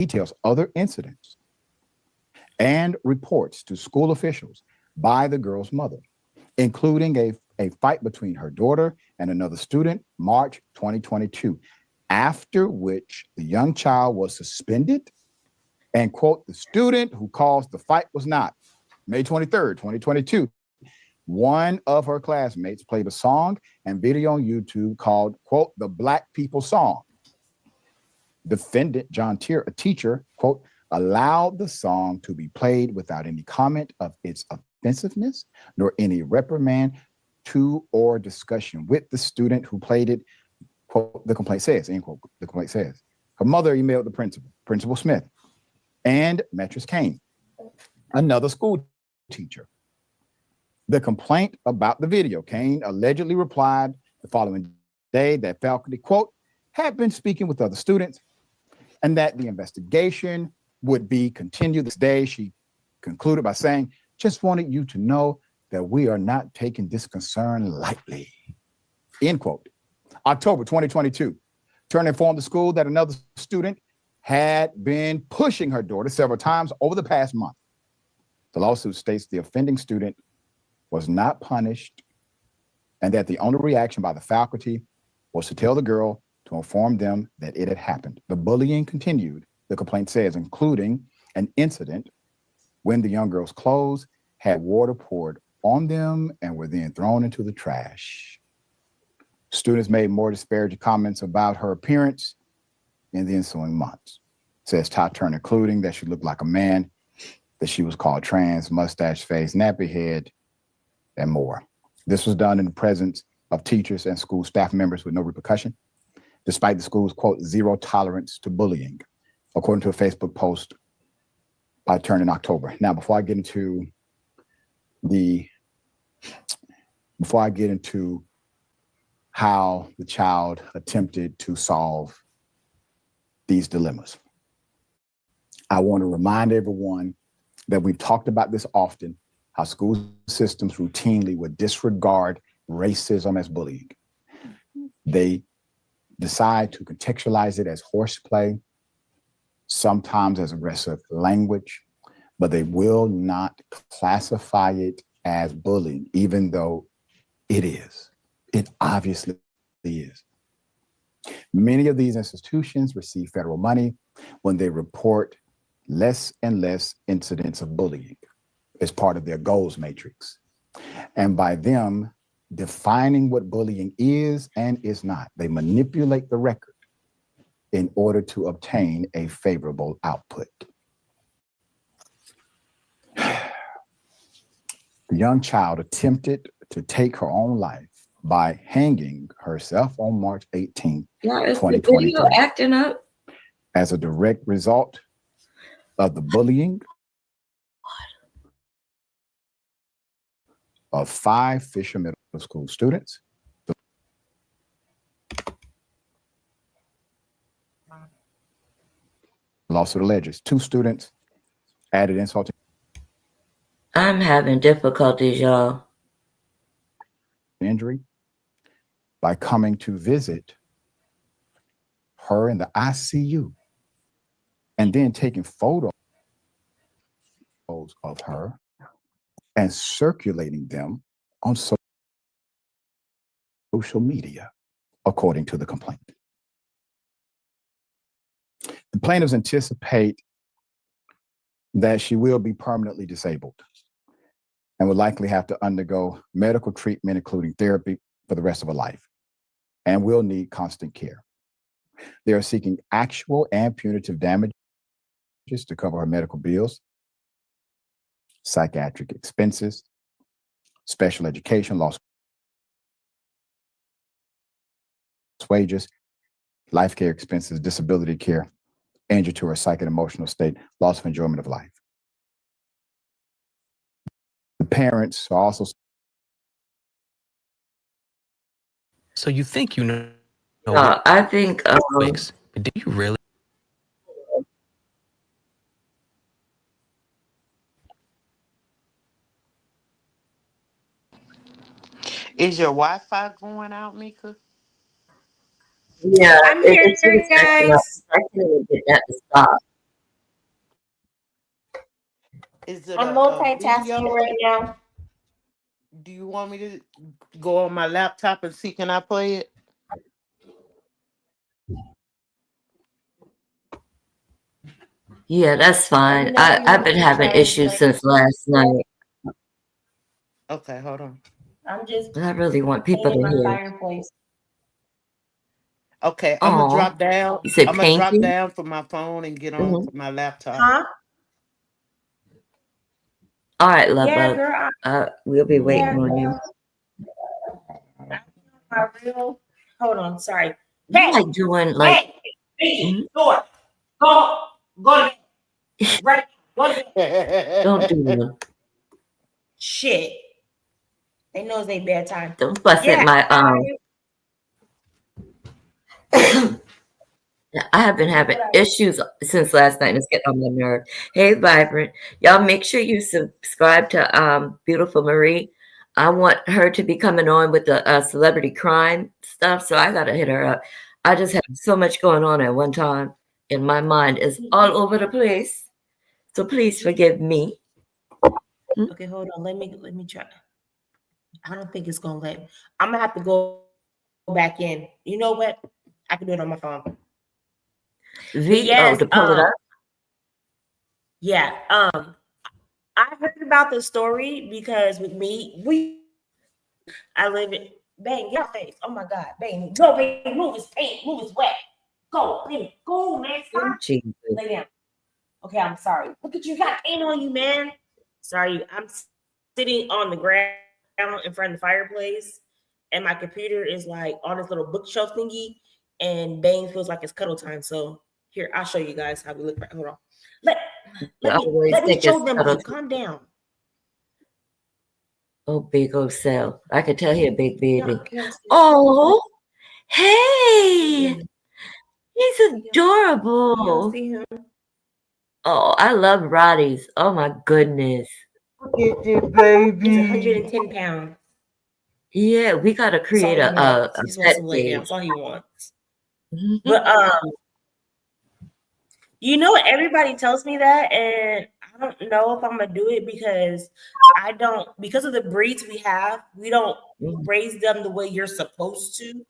details other incidents and reports to school officials by the girl's mother, including a fight between her daughter and another student, March 2022, after which the young child was suspended. And quote, the student who caused the fight was not. May 23rd, 2022, one of her classmates played a song and video on YouTube called, quote, the Black People Song. Defendant John Tier, a teacher, quote, allowed the song to be played without any comment of its offensiveness, nor any reprimand to or discussion with the student who played it, quote, the complaint says, end quote, the complaint says. Her mother emailed the principal, Principal Smith, and Metris Kane, another school teacher. The complaint about the video, Kane allegedly replied the following day that faculty, quote, had been speaking with other students and that the investigation would be continued this day. She concluded by saying, just wanted you to know that we are not taking this concern lightly, end quote. October 2022, Turner informed the school that another student had been pushing her daughter several times over the past month. The lawsuit states the offending student was not punished and that the only reaction by the faculty was to tell the girl to inform them that it had happened. The bullying continued, the complaint says, including an incident when the young girl's clothes had water poured on them and were then thrown into the trash. Students made more disparaging comments about her appearance in the ensuing months, says Todd Turner, including that she looked like a man, that she was called trans, mustache face, nappy head, and more. This was done in the presence of teachers and school staff members with no repercussion, despite the school's, quote, zero tolerance to bullying, according to a Facebook post by Turner in October. Now, before I get into how the child attempted to solve these dilemmas, I want to remind everyone that we've talked about this often, how school systems routinely would disregard racism as bullying. They decide to contextualize it as horseplay, sometimes as aggressive language, but they will not classify it as bullying, even though it is. It obviously is. Many of these institutions receive federal money when they report less and less incidents of bullying as part of their goals matrix. And by them defining what bullying is and is not, they manipulate the record in order to obtain a favorable output. The young child attempted to take her own life by hanging herself on March 18, 2023. Video acting up? As a direct result of the bullying of 5 Fisher Middle School students. The lawsuit alleges 2 students added insult to I'm having difficulties, y'all. injury by coming to visit her in the ICU and then taking photos of her and circulating them on social media, according to the complaint. The plaintiffs anticipate that she will be permanently disabled and will likely have to undergo medical treatment, including therapy, for the rest of her life, and will need constant care. They are seeking actual and punitive damages to cover her medical bills, psychiatric expenses, special education, lost wages, life care expenses, disability care, injury to her psychic and emotional state, loss of enjoyment of life. The parents are also. So you think you know? I think. But do you really? Is your Wi-Fi going out, Mika? Yeah, I'm here, it's really acting up. guys. I can't even get that to stop. Is it I'm a multitasking video? right now. Do you want me to go on my laptop and see can I play it? Yeah, that's Let me fine. know if you I've want been me to having try and issues play. since last night, Okay, hold on. I'm just but I really want people painting to my hear. fireplace. Okay, I'm gonna Oh, drop down. you said I'm gonna drop painting? down from my phone and get on Hmm. to my laptop. Huh? All right, love Yeah, bug. girl. We'll be Yeah, waiting on you. girl. My real. Hold on. Sorry. You Hey, like doing like, hey, Biggie, mhm. door. Go to bed. Right. Go to bed. Don't do them. Shit. They know it's their bedtime. Don't fuss at Yeah. my I have been having issues since last night. It's getting on my nerve. Hey, Vibrant. Y'all make sure you subscribe to Beautiful Marie. I want her to be coming on with the celebrity crime stuff, so I gotta hit her up. I just have so much going on at one time, and my mind is all over the place. So please forgive me. Okay, hold on. Let me try. I don't think it's gonna let. I'm gonna have to go back in. You know what? I can do it on my phone. But yes, To pull it up. yeah. I heard about the story because with me, I live in Bang, your face. Oh my god, Bang, go, Bang, move his paint, move his wet. Go, Bang, go, man. Stop. Jesus. Lay down. Okay, I'm sorry. Look at you, got paint on you, man. Sorry, I'm sitting on the ground in front of the fireplace, and my computer is like on this little bookshelf thingy, and Bang feels like it's cuddle time. So here, I'll show you guys how we look. Hold on. Let me show them you. Calm down. Oh, big old cell. I could tell he a big baby. Yeah, Oh, hey, he's you adorable. see him? Oh, I love Roddy's. Oh my goodness. Look at you, He's baby. 110 pounds. Yeah, we gotta That's all create he a wants. a He just wants pet to lay down. page. That's all he wants. But you know, everybody tells me that, and I don't know if I'm gonna do it because because of the breeds we have, we don't raise them the way you're supposed to.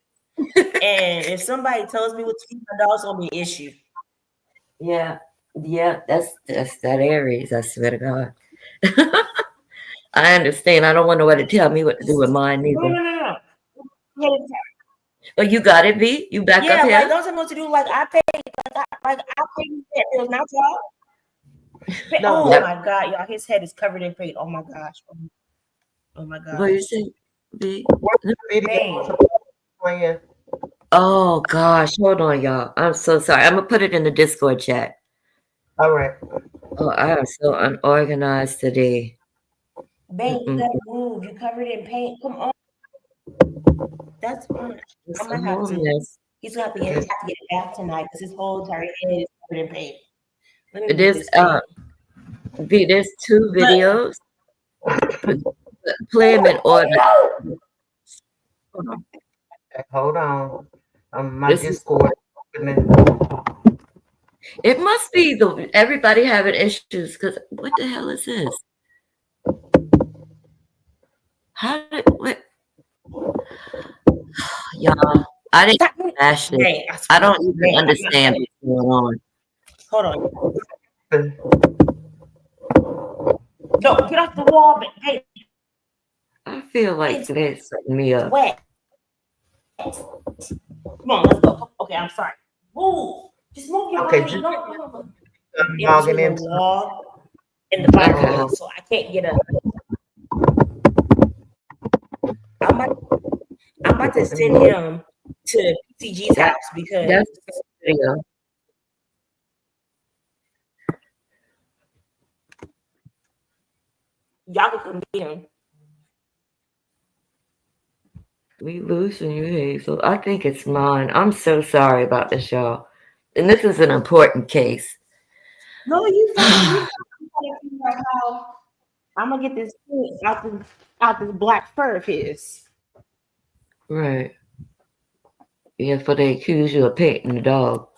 And if somebody tells me what to feed my dog, it's gonna be an issue. Yeah, that's that Aries. I swear to God. I understand. I don't want nobody to tell me what to do with mine either. No. Oh, you got it, V. You back up Yeah, here? like don't tell me what to do. Like I pay that bills, not y'all. No, Oh my god, y'all! His head is covered in paint. Oh my gosh. Oh my god. What you say, V? video playing. Oh gosh, hold on, y'all. I'm so sorry. I'm gonna put it in the Discord chat. All right. Oh, I am so unorganized today. Bang, you gotta move. You covered in paint. Come on. That's fine. It's I'm a gonna have whole to. mess. He's gonna have to get a bath tonight because his whole entire head is covered in paint. Let me move There's this paint. V, there's 2 videos. Play them in order. Hold on. My This Discord. It must be everybody having issues because what the hell is this? What? Y'all, I didn't bash this. Bang, I don't even understand what's going on. Hold on. No, get off the wall, hey. I feel like they're setting me up. Wet. Come on, let's go. Okay, I'm sorry. Move. Just move your body. No. In between the wall and the fireplace, so I can't get up. I'm about to send him to PCG's house because that's the video. y'all can come get him. We losing you, Hazel. I think it's mine. I'm so sorry about this, y'all. And this is an important case. No, you fine. I'm gonna get this out this black fur of his. Right. Yeah, for they accuse you of painting the dog.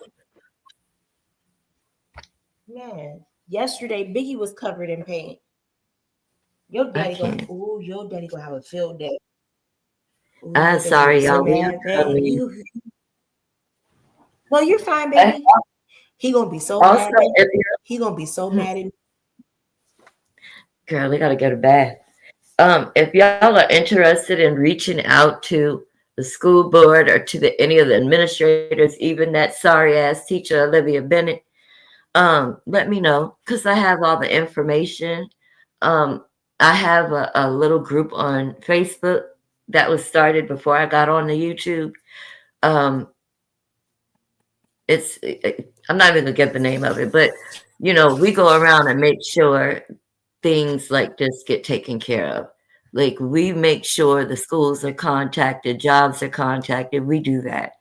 Man, Yesterday, Biggie was covered in paint. Your I daddy can't. your daddy gonna have a field day. Ooh, I'm your daddy gonna be sorry, so y'all. We mad, I baby. mean, No, you're fine, and baby. He gonna be so also, mad, baby. if you're He gonna be so mad at me. girl, we gotta go to bed. If y'all are interested in reaching out to the school board or to any of the administrators, even that sorry ass teacher Olivia Bennett, let me know because I have all the information. Um, I have a little group on Facebook that was started before I got on the YouTube. Um, I'm not even gonna get the name of it, but we go around and make sure things like this get taken care of. Like we make sure the schools are contacted, jobs are contacted. We do that.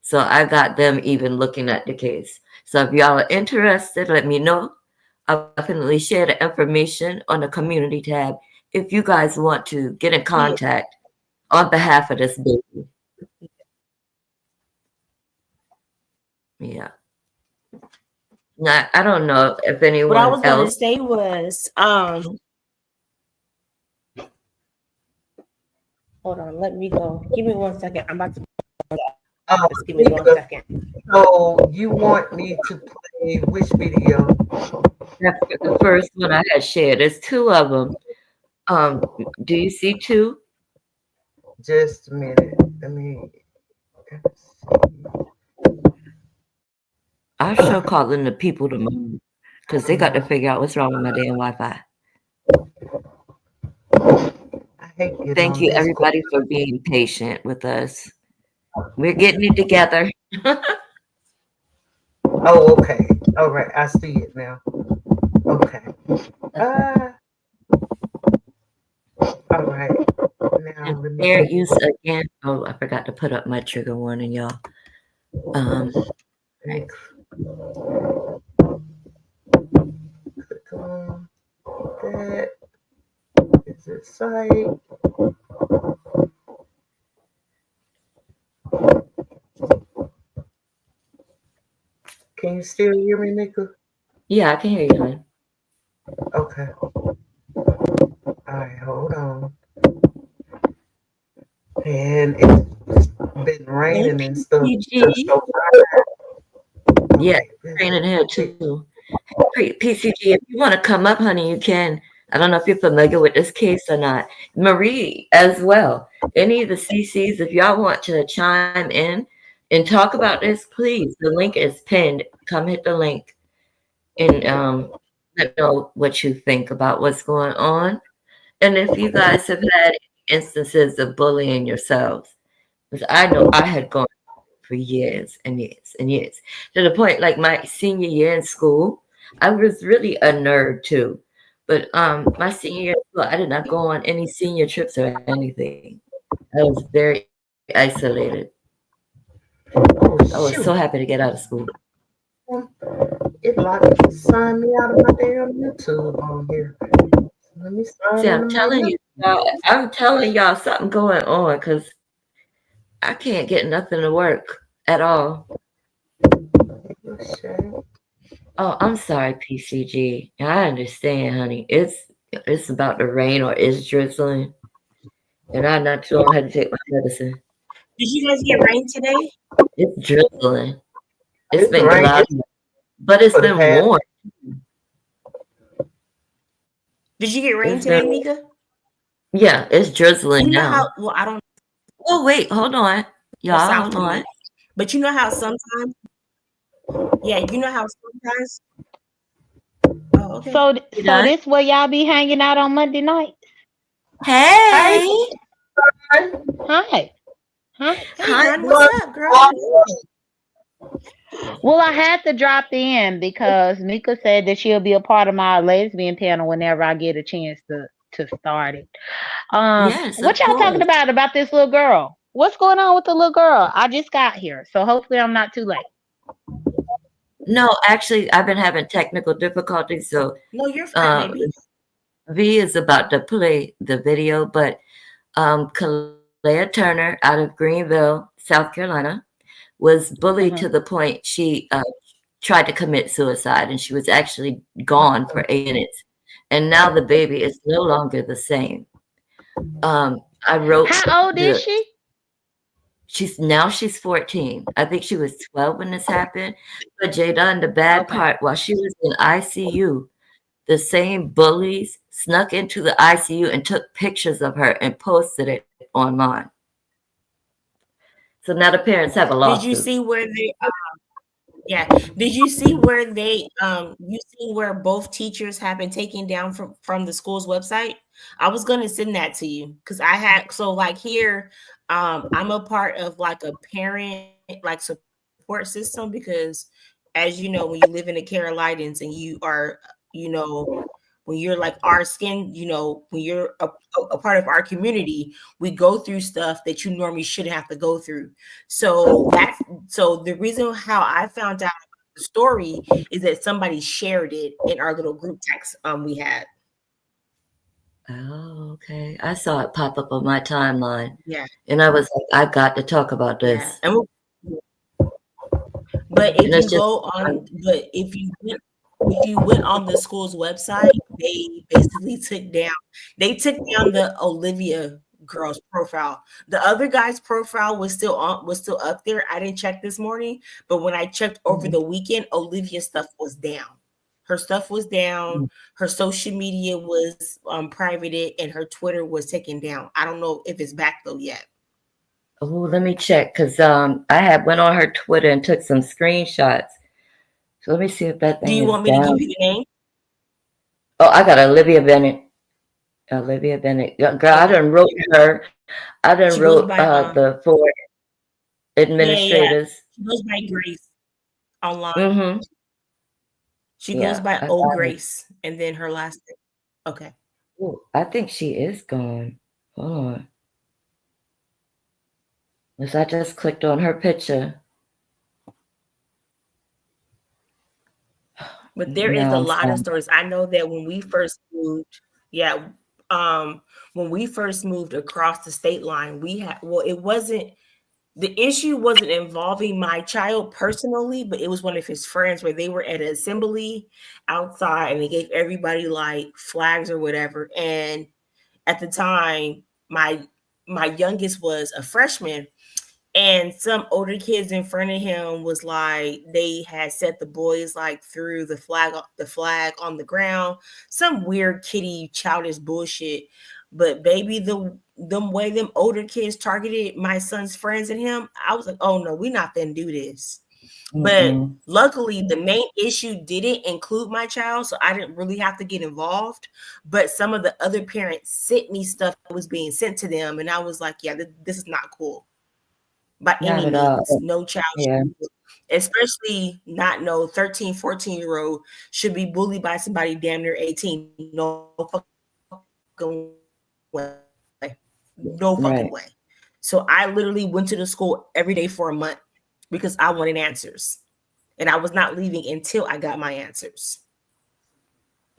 So I got them even looking at the case. So if y'all are interested, let me know. I'll definitely share the information on the community tab if you guys want to get in Yeah. contact on behalf of this baby. Yeah. Now, I don't know if What I anyone was gonna else. say was, hold on, let me go. Give me 1 second. I'm about to just give me 1 second. So you want me to play which video? That's the first one I had shared. There's two of them. Do you see two? Just a minute. Let me I sure calling the people tomorrow because they got to figure out what's wrong with my damn Wi-Fi. I hate getting Thank on you, this. everybody, for being patient with us. We're getting it together. Oh, okay. All right. I see it now. Okay. All right. Now And let me fair use again. Oh, I forgot to put up my trigger warning, y'all. click on that. Is it site? Can you still hear me, Nika? Yeah, I can hear you, hon. Okay. All right. Hold on. And it's been raining and stuff. PCG. So Yeah, okay. raining here too. PCG, if you want to come up, honey, you can. I don't know if you're familiar with this case or not. Marie, as well. Any of the CCs, if y'all want to chime in and talk about this, please. The link is pinned. Come hit the link and let me know what you think about what's going on. And if you guys have had instances of bullying yourselves, because I know I had gone for years and years and years to the point like my senior year in school, I was really a nerd too. But my senior year in school, I did not go on any senior trips or anything. I was very isolated. Oh I was so shoot! happy to get out of school. It like signed me out of my damn YouTube on here. Let me sign See, into my YouTube. I'm telling y'all something going on because I can't get nothing to work at all. Oh, I'm sorry, PCG. I understand, honey. It's about to rain or it's drizzling, and I'm not sure how to take my medicine. Did you guys get rain today? It's drizzling. It's It's been right. cloudy, but it's For the been past. warm. Did you get rain It's been today, Mika? yeah, it's drizzling You know how? now. Well, I don't Oh wait, hold on, know y'all, South hold to me, on. but you know how sometimes, yeah, you know how sometimes. Oh, okay. So, You so done? this where y'all be hanging out on Monday night? Hey, Hey, Hi, hi. Hey, hi. hon, what's up, girl? How you doing? Well, I had to drop in because Mika said that she'll be a part of my lesbian panel whenever I get a chance to start it. Yes, of What y'all talking course. about this little girl? What's going on with the little girl? I just got here, so hopefully I'm not too late. No, actually, I've been having technical difficulties, so No, you're fine, baby. V is about to play the video, but Kalea Turner out of Greenville, South Carolina, was bullied to the point she tried to commit suicide, and she was actually gone for 8 minutes. And now the baby is no longer the same. I wrote How old is she? she's 14. I think she was 12 when this happened. But Jada, and the bad Okay. part, while she was in ICU, the same bullies snuck into the ICU and took pictures of her and posted it online. So now the parents have a Did you lawsuit. see where they? Yeah. Did you see where they? You see where both teachers have been taken down from the school's website? I was gonna send that to you because I had like here. I'm a part of like a parent like support system because, as you know, when you live in the Carolinas and you are, you know, when you're like our skin, you know, when you're a part of our community, we go through stuff that you normally shouldn't have to go through. So the reason how I found out the story is that somebody shared it in our little group text we had. Oh, okay. I saw it pop up on my timeline, Yeah, and I was like, I got to talk about yeah. this. And but And if you it's just, go on, but if you went on the school's website, they basically took down the Olivia girl's profile. The other guy's profile was still up there. I didn't check this morning, but when I checked over the weekend, Olivia's stuff was down. Her stuff was down. Her social media was privated, and her Twitter was taken down. I don't know if it's back though yet. oh, let me check because I had went on her Twitter and took some screenshots. So let me see if that Do thing you is want me to down. give you the name? Oh, I got Olivia Bennett. Olivia Bennett. Girl, I done wrote her. I done She goes wrote by the 4 yeah. administrators. She goes by Grace online. Mm-hmm. She goes Yeah, by I O got it. Grace, and then her last name. Okay. Ooh, I think she is gone. Hold on. Yes, I just clicked on her picture. But there is Now a I'm lot of fine. stories. I know that when we first moved, yeah, when we first moved across the state line, it wasn't the issue wasn't involving my child personally, but it was one of his friends where they were at an assembly outside and they gave everybody like flags or whatever. And at the time, my youngest was a freshman, and some older kids in front of him was like they had set the boys like through the flag on the ground, some weird kitty childish bullshit. But baby, the way them older kids targeted my son's friends and him, I was like, oh no, we're not gonna do this. But Mm-mm. luckily, the main issue didn't include my child, so I didn't really have to get involved. But some of the other parents sent me stuff that was being sent to them, and I was like, yeah, this is not cool by Not any at means. all. No child Yeah. especially not no 13, 14-year-old should be bullied by somebody damn near 18. No fucking way. No fucking Right. way. So I literally went to the school every day for a month because I wanted answers. And I was not leaving until I got my answers.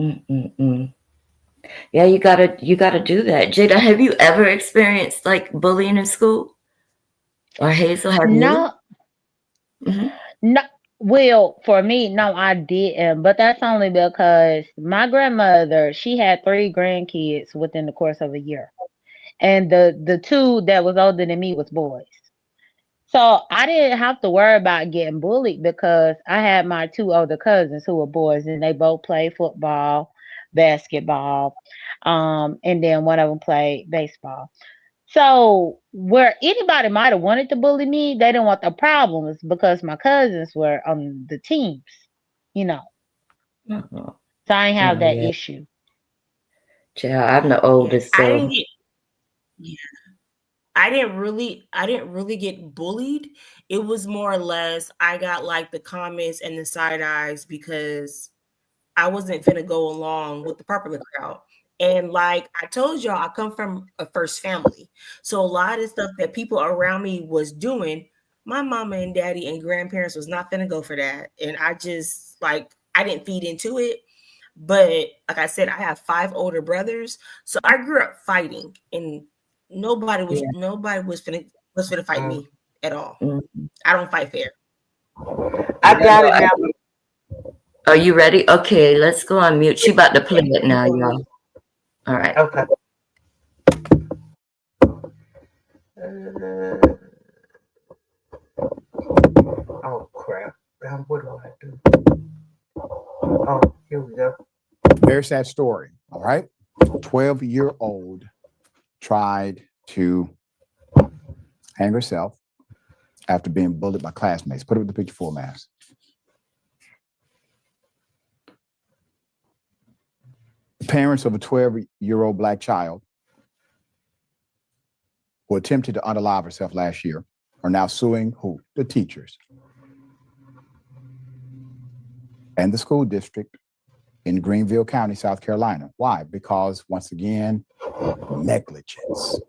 Mm-mm-mm. Yeah, you gotta do that. Jada, have you ever experienced like bullying in school? Or Hazel, have you? No, Mm-hmm. no. Well, for me, no, I didn't. But that's only because my grandmother, she had 3 grandkids within the course of a year, and the two that was older than me was boys. So I didn't have to worry about getting bullied because I had my 2 older cousins who were boys, and they both played football, basketball, and then one of them played baseball. So where anybody might have wanted to bully me, they didn't want the problems because my cousins were on the teams, you know. Oh, So I didn't have oh that yeah. issue. Child, I'm the Yeah. oldest, I didn't so get yeah. I didn't really get bullied. It was more or less I got like the comments and the side eyes because I wasn't finna go along with the popular crowd. And like I told y'all, I come from a first family. So a lot of stuff that people around me was doing, my mama and daddy and grandparents was not finna go for that. And I just like I didn't feed into it. But like I said, I have 5 older brothers. So I grew up fighting and nobody was yeah. nobody was finna fight me at all. Mm. I don't fight fair. You I got know, it now. Are you ready? Okay, let's go on mute. She about to play it now, y'all. All right. Okay. Oh crap! Now what do I do? Oh, here we go. Very sad story. All right. 12-year-old tried to hang herself after being bullied by classmates. Put it with the picture full mask. The parents of a 12-year-old Black child who attempted to unalive herself last year are now suing who? The teachers and the school district in Greenville County, South Carolina. Why? Because once again, negligence.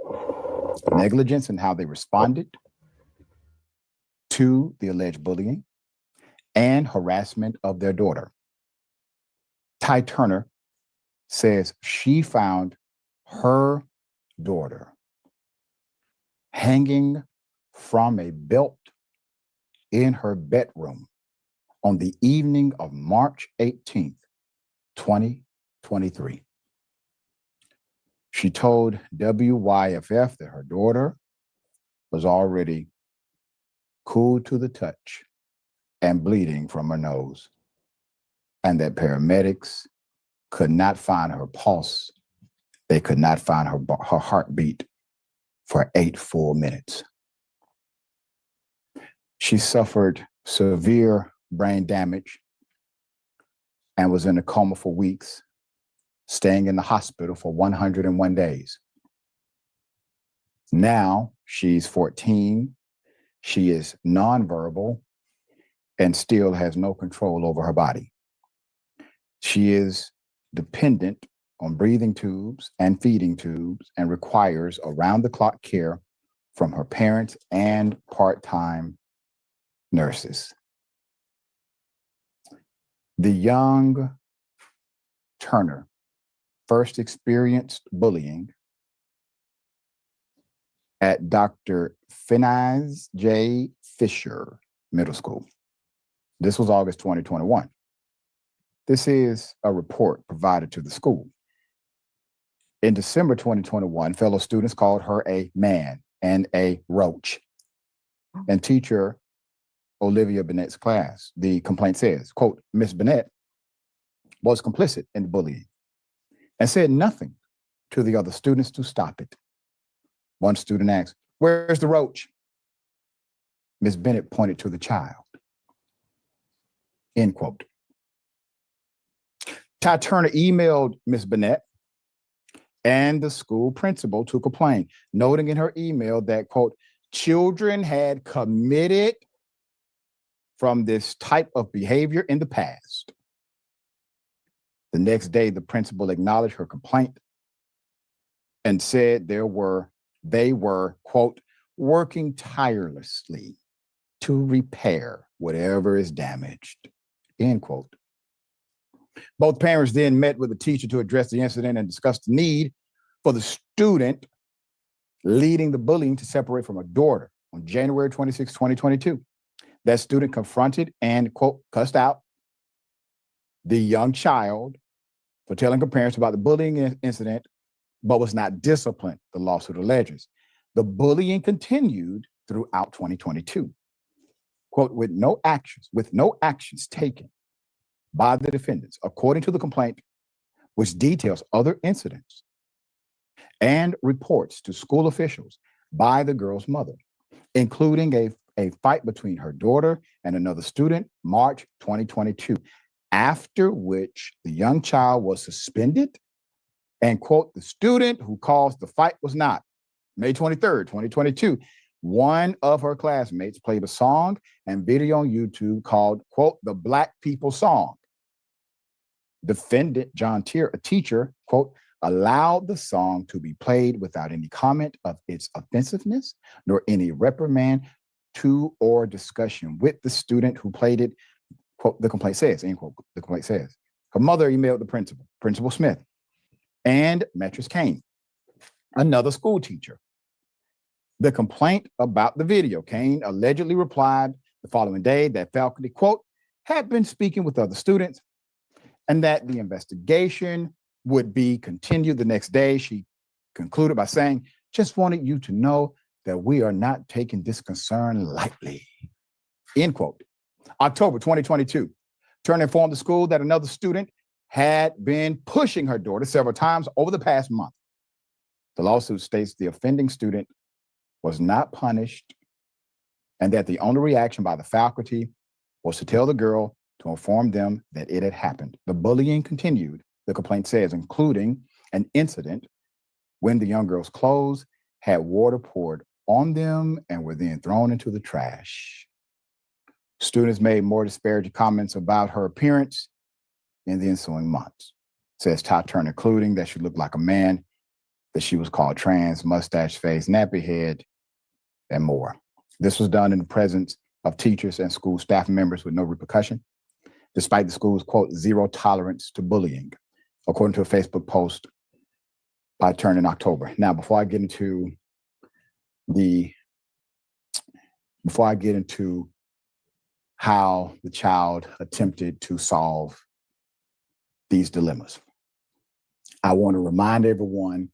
Negligence in how they responded to the alleged bullying and harassment of their daughter. Ty Turner says she found her daughter hanging from a belt in her bedroom on the evening of March 18th, 2023. She told WYFF that her daughter was already cool to the touch and bleeding from her nose, and that paramedics could not find her pulse. They could not find her heartbeat for 8 full minutes. She suffered severe brain damage and was in a coma for weeks, staying in the hospital for 101 days. Now she's 14. She is nonverbal and still has no control over her body. She is dependent on breathing tubes and feeding tubes and requires around-the-clock care from her parents and part-time nurses. The young Turner first experienced bullying at Dr. Phineas J. Fisher Middle School. This was August 2021. This is a report provided to the school. In December 2021, fellow students called her a man and a roach. And teacher Olivia Bennett's class, the complaint says, quote, Miss Bennett was complicit in the bullying and said nothing to the other students to stop it. One student asked, where's the roach? Miss Bennett pointed to the child. End quote. Ty Turner emailed Miss Bennett and the school principal to complain, noting in her email that, quote, children had committed from this type of behavior in the past. The next day, the principal acknowledged her complaint and said they were, quote, working tirelessly to repair whatever is damaged, end quote. Both parents then met with the teacher to address the incident and discuss the need for the student leading the bullying to separate from her daughter on January 26, 2022. That student confronted and, quote, cussed out the young child for telling her parents about the bullying incident, but was not disciplined, the lawsuit alleges. The bullying continued throughout 2022. Quote, with no actions taken by the defendants, according to the complaint, which details other incidents and reports to school officials by the girl's mother, including a fight between her daughter and another student, March 2022, after which the young child was suspended and, quote, the student who caused the fight was not. May 23rd, 2022, one of her classmates played a song and video on YouTube called, quote, the Black People Song. Defendant John Tier, a teacher, quote, allowed the song to be played without any comment of its offensiveness, nor any reprimand to or discussion with the student who played it, quote, the complaint says, end quote, the complaint says. Her mother emailed the Principal Smith, and Metris Kane, another school teacher. The complaint about the video, Kane allegedly replied the following day that faculty, quote, had been speaking with other students and that the investigation would be continued the next day. She concluded by saying, "Just wanted you to know that we are not taking this concern lightly." End quote. October 2022, Turner informed the school that another student had been pushing her daughter several times over the past month. The lawsuit states the offending student was not punished and that the only reaction by the faculty was to tell the girl to inform them that it had happened. The bullying continued, the complaint says, including an incident when the young girl's clothes had water poured on them and were then thrown into the trash. Students made more disparaging comments about her appearance in the ensuing months, says Ty Turner, including that she looked like a man, that she was called trans, mustache face, nappy head, and more. This was done in the presence of teachers and school staff members with no repercussion, despite the school's, quote, zero tolerance to bullying, according to a Facebook post by Turner in October. Now, before I get into how the child attempted to solve these dilemmas, I want to remind everyone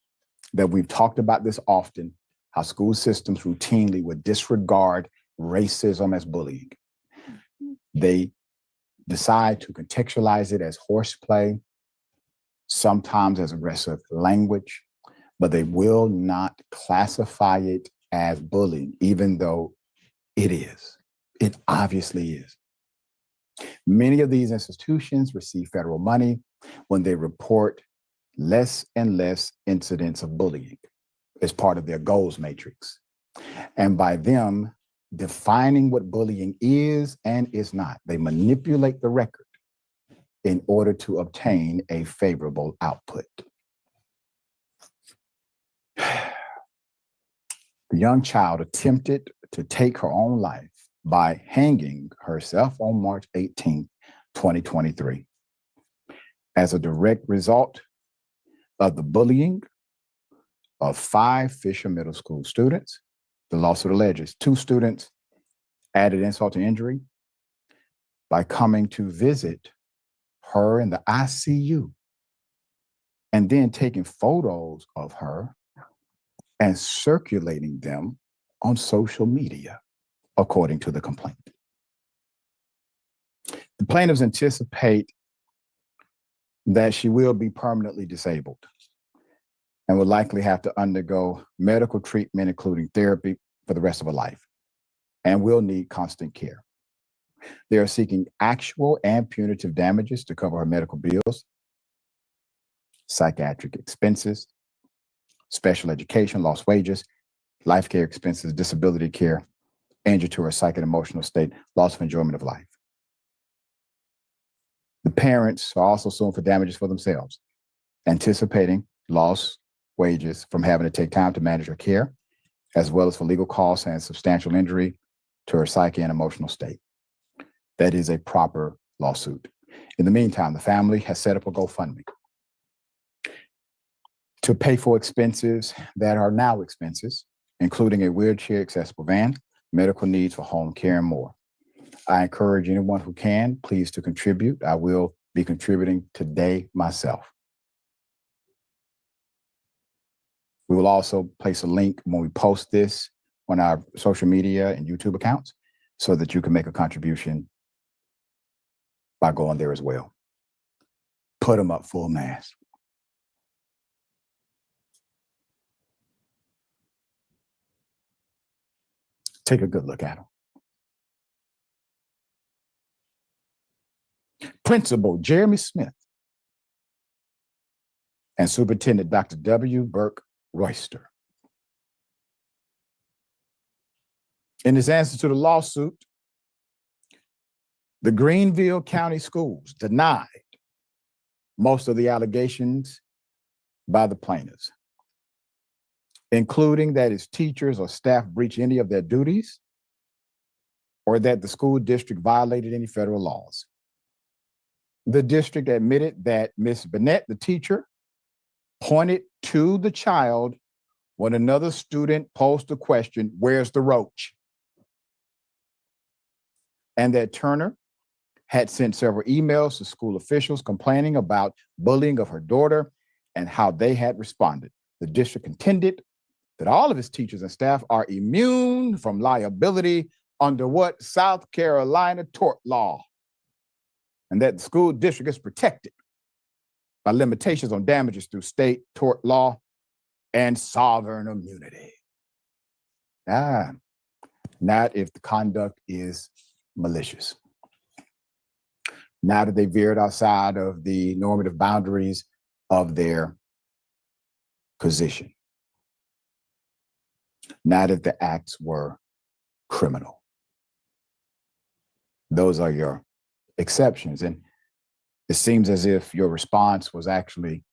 that we've talked about this often, how school systems routinely would disregard racism as bullying. They decide to contextualize it as horseplay, sometimes as aggressive language, but they will not classify it as bullying, even though it is. It obviously is. Many of these institutions receive federal money when they report less and less incidents of bullying as part of their goals matrix. And by them defining what bullying is and is not, they manipulate the record in order to obtain a favorable output. The young child attempted to take her own life by hanging herself on March 18, 2023. As a direct result of the bullying of 5 Fisher Middle School students, the lawsuit alleges 2 students added insult to injury by coming to visit her in the ICU and then taking photos of her and circulating them on social media, according to the complaint. The plaintiffs anticipate that she will be permanently disabled and will likely have to undergo medical treatment, including therapy, for the rest of her life, and will need constant care. They are seeking actual and punitive damages to cover her medical bills, psychiatric expenses, special education, lost wages, life care expenses, disability care, injury to her psychic and emotional state, loss of enjoyment of life. The parents are also suing for damages for themselves, anticipating lost wages from having to take time to manage her care, as well as for legal costs and substantial injury to her psyche and emotional state. That is a proper lawsuit. In the meantime, the family has set up a GoFundMe to pay for expenses that are now expenses, including a wheelchair accessible van, medical needs for home care, and more. I encourage anyone who can, please, to contribute. I will be contributing today myself. We will also place a link when we post this on our social media and YouTube accounts so that you can make a contribution by going there as well. Put them up full mast. Take a good look at them. Principal Jeremy Smith and Superintendent Dr. W. Burke Royster. In his answer to the lawsuit, the Greenville County Schools denied most of the allegations by the plaintiffs, including that his teachers or staff breached any of their duties or that the school district violated any federal laws. The district admitted that Ms. Bennett, the teacher, pointed to the child when another student posed the question, "Where's the roach?" And that Turner had sent several emails to school officials complaining about bullying of her daughter and how they had responded. The district contended that all of its teachers and staff are immune from liability under what? South Carolina tort law. And that the school district is protected by limitations on damages through state tort law and sovereign immunity. Not if the conduct is malicious. Now that they veered outside of the normative boundaries of their position. Now that the acts were criminal. Those are your exceptions. And it seems as if your response was actually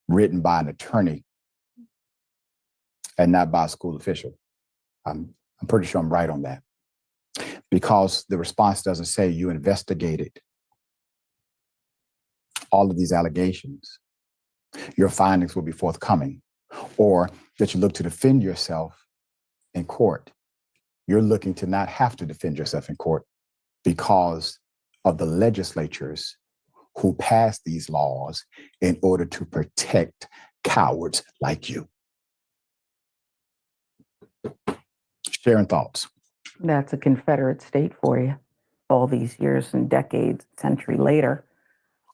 written by an attorney and not by a school official. I'm pretty sure I'm right on that, because the response doesn't say you investigated all of these allegations. Your findings will be forthcoming, or that you look to defend yourself in court. You're looking to not have to defend yourself in court because of the legislatures who passed these laws in order to protect cowards like you. Sharing thoughts. That's a Confederate state for you, all these years and decades, century later.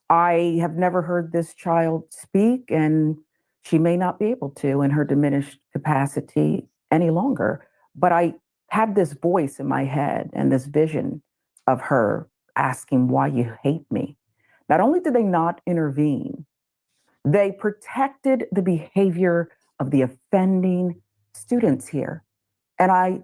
I have never heard this child speak, and she may not be able to in her diminished capacity any longer. But I had this voice in my head and this vision of her asking, why you hate me. Not only did they not intervene, they protected the behavior of the offending students here. And I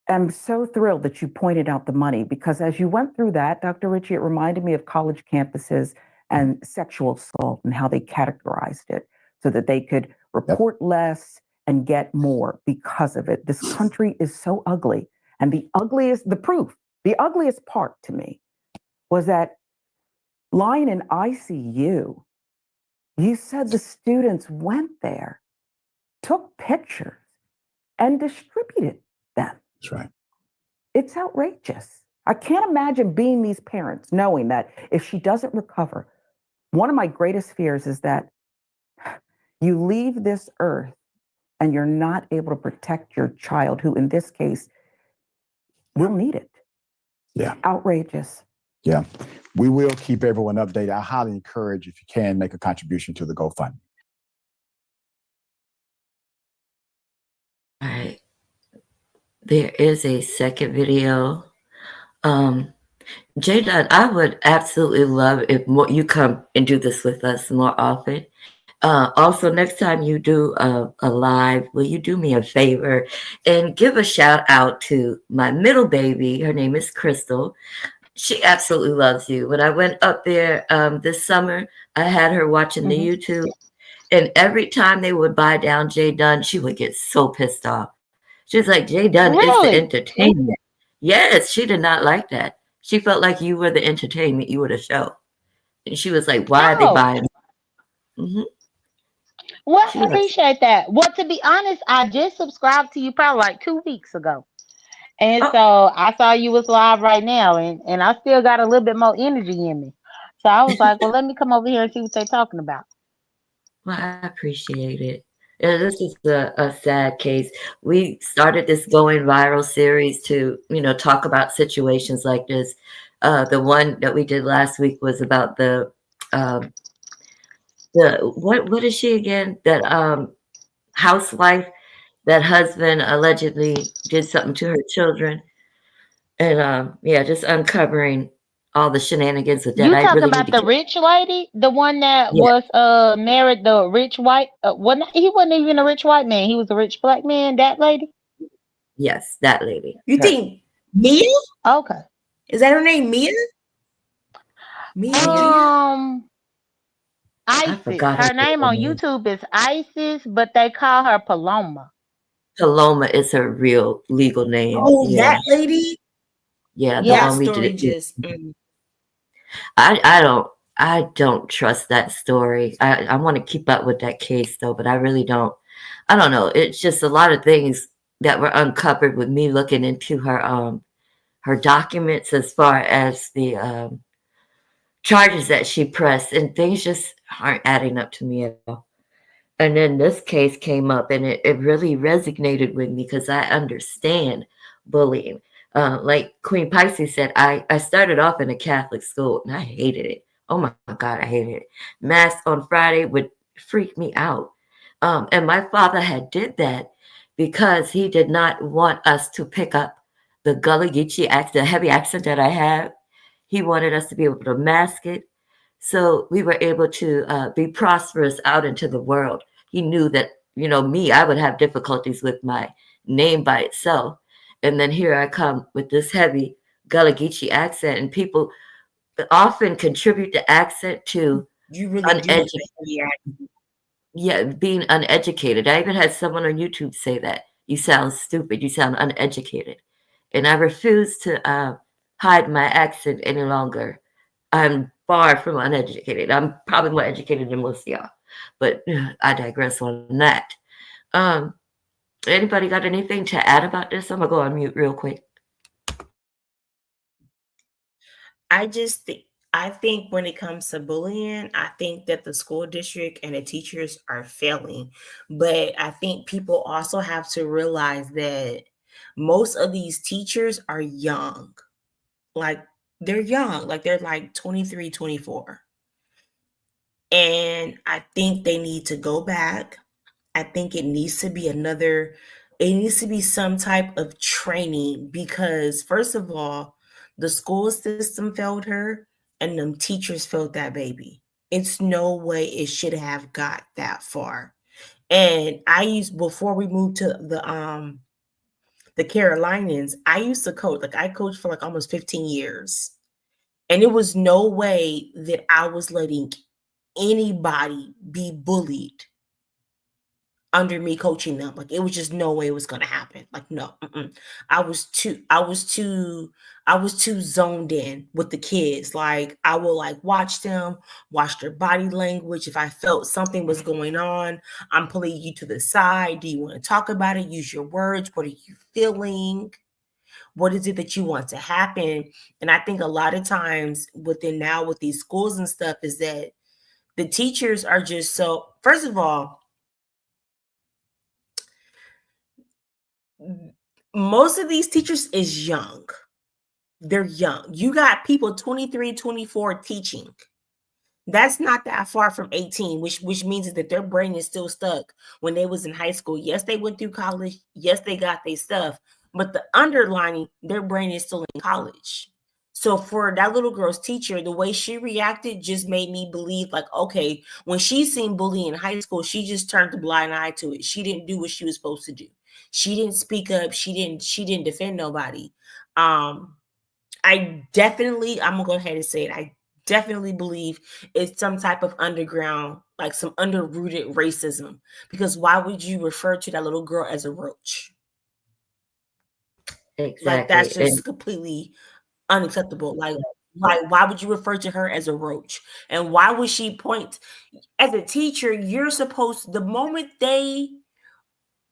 am so thrilled that you pointed out the money, because as you went through that, Dr. Ritchie, it reminded me of college campuses and sexual assault and how they categorized it so that they could report less and get more because of it. This country is so ugly. And the ugliest part to me was that lying in ICU, you said the students went there, took pictures, and distributed them. That's right. It's outrageous. I can't imagine being these parents, knowing that if she doesn't recover, one of my greatest fears is that you leave this earth and you're not able to protect your child, who in this case will need it. Yeah. Outrageous. Yeah. We will keep everyone updated. I highly encourage, if you can, make a contribution to the GoFundMe. All right. There is a second video. Jada, I would absolutely love if you come and do this with us more often. Also, next time you do a live, will you do me a favor and give a shout out to my middle baby? Her name is Crystal. She absolutely loves you. When I went up there this summer, I had her watching the YouTube, and every time they would buy down Jay Dunn, she would get so pissed off. She was like, Jay Dunn is the entertainment. Yes, she did not like that. She felt like you were the entertainment, you were the show. And she was like, why are they buying? Well, I appreciate that. Well, to be honest, I just subscribed to you probably like 2 weeks ago. And so I saw you was live right now, and I still got a little bit more energy in me. So I was like, well, let me come over here and see what they're talking about. Well, I appreciate it. And this is a sad case. We started this Going Viral series to, talk about situations like this. The one that we did last week was about the what is she again? That housewife, that husband allegedly did something to her children. And just uncovering all the shenanigans with that. You talking about the rich lady, the one that was married, the rich white? He wasn't even a rich white man. He was a rich black man. That lady. Yes, that lady. You think Mia? Okay. Is that her name, Mia? Isis. Her name on YouTube is Isis, but they call her Paloma. Paloma is her real legal name. Oh, that lady. Yeah, the one we did. I don't trust that story. I want to keep up with that case though, but I really don't. I don't know. It's just a lot of things that were uncovered with me looking into her documents as far as the charges that she pressed, and things just aren't adding up to me at all. And then this case came up, and it really resonated with me because I understand bullying. Like Queen Pisces said, I started off in a Catholic school and I hated it. Oh my God, I hated it. Mass on Friday would freak me out. And my father had did that because he did not want us to pick up the Gullah Geechee accent, the heavy accent that I have. He wanted us to be able to mask it. So we were able to be prosperous out into the world. He knew that, me, I would have difficulties with my name by itself. And then here I come with this heavy Gullah Geechee accent, and people often contribute the accent to You really do. uneducated. Yeah, being uneducated. I even had someone on YouTube say that you sound stupid, you sound uneducated, and I refuse to hide my accent any longer. I'm far from uneducated. I'm probably more educated than most of y'all, but I digress on that. Um, Anybody got anything to add about this? I'm gonna go on mute real quick. I think when it comes to bullying, I think that the school district and the teachers are failing. But I think people also have to realize that most of these teachers are young. Like they're young, like they're like 23, 24. And I think they need to go back. I think it needs to be some type of training because, first of all, the school system failed her and them teachers failed that baby. It's no way it should have got that far. And before we moved to the Carolinians, I used to coach. Like I coached for like almost 15 years. And it was no way that I was letting anybody be bullied under me coaching them. Like it was just no way it was going to happen. Like no, I was too zoned in with the kids. Like I will like watch their body language. If I felt something was going on, I'm pulling you to the side. Do you want to talk about it? Use your words. What are you feeling? What is it that you want to happen? And I think a lot of times with these schools and stuff is that the teachers are just so, first of all, most of these teachers is young. They're young. You got people 23, 24 teaching. That's not that far from 18, which means that their brain is still stuck when they was in high school. Yes, they went through college. Yes, they got their stuff. But the underlining, their brain is still in college. So for that little girl's teacher, the way she reacted just made me believe like, okay, when she seen bullying in high school, she just turned a blind eye to it. She didn't do what she was supposed to do. She didn't speak up. She didn't defend nobody. I'm gonna go ahead and say it. I definitely believe it's some type of underground, like some underrooted racism. Because why would you refer to that little girl as a roach? Exactly. Like that's just completely unacceptable. Like why would you refer to her as a roach? And why would she point as a teacher? You're supposed, the moment they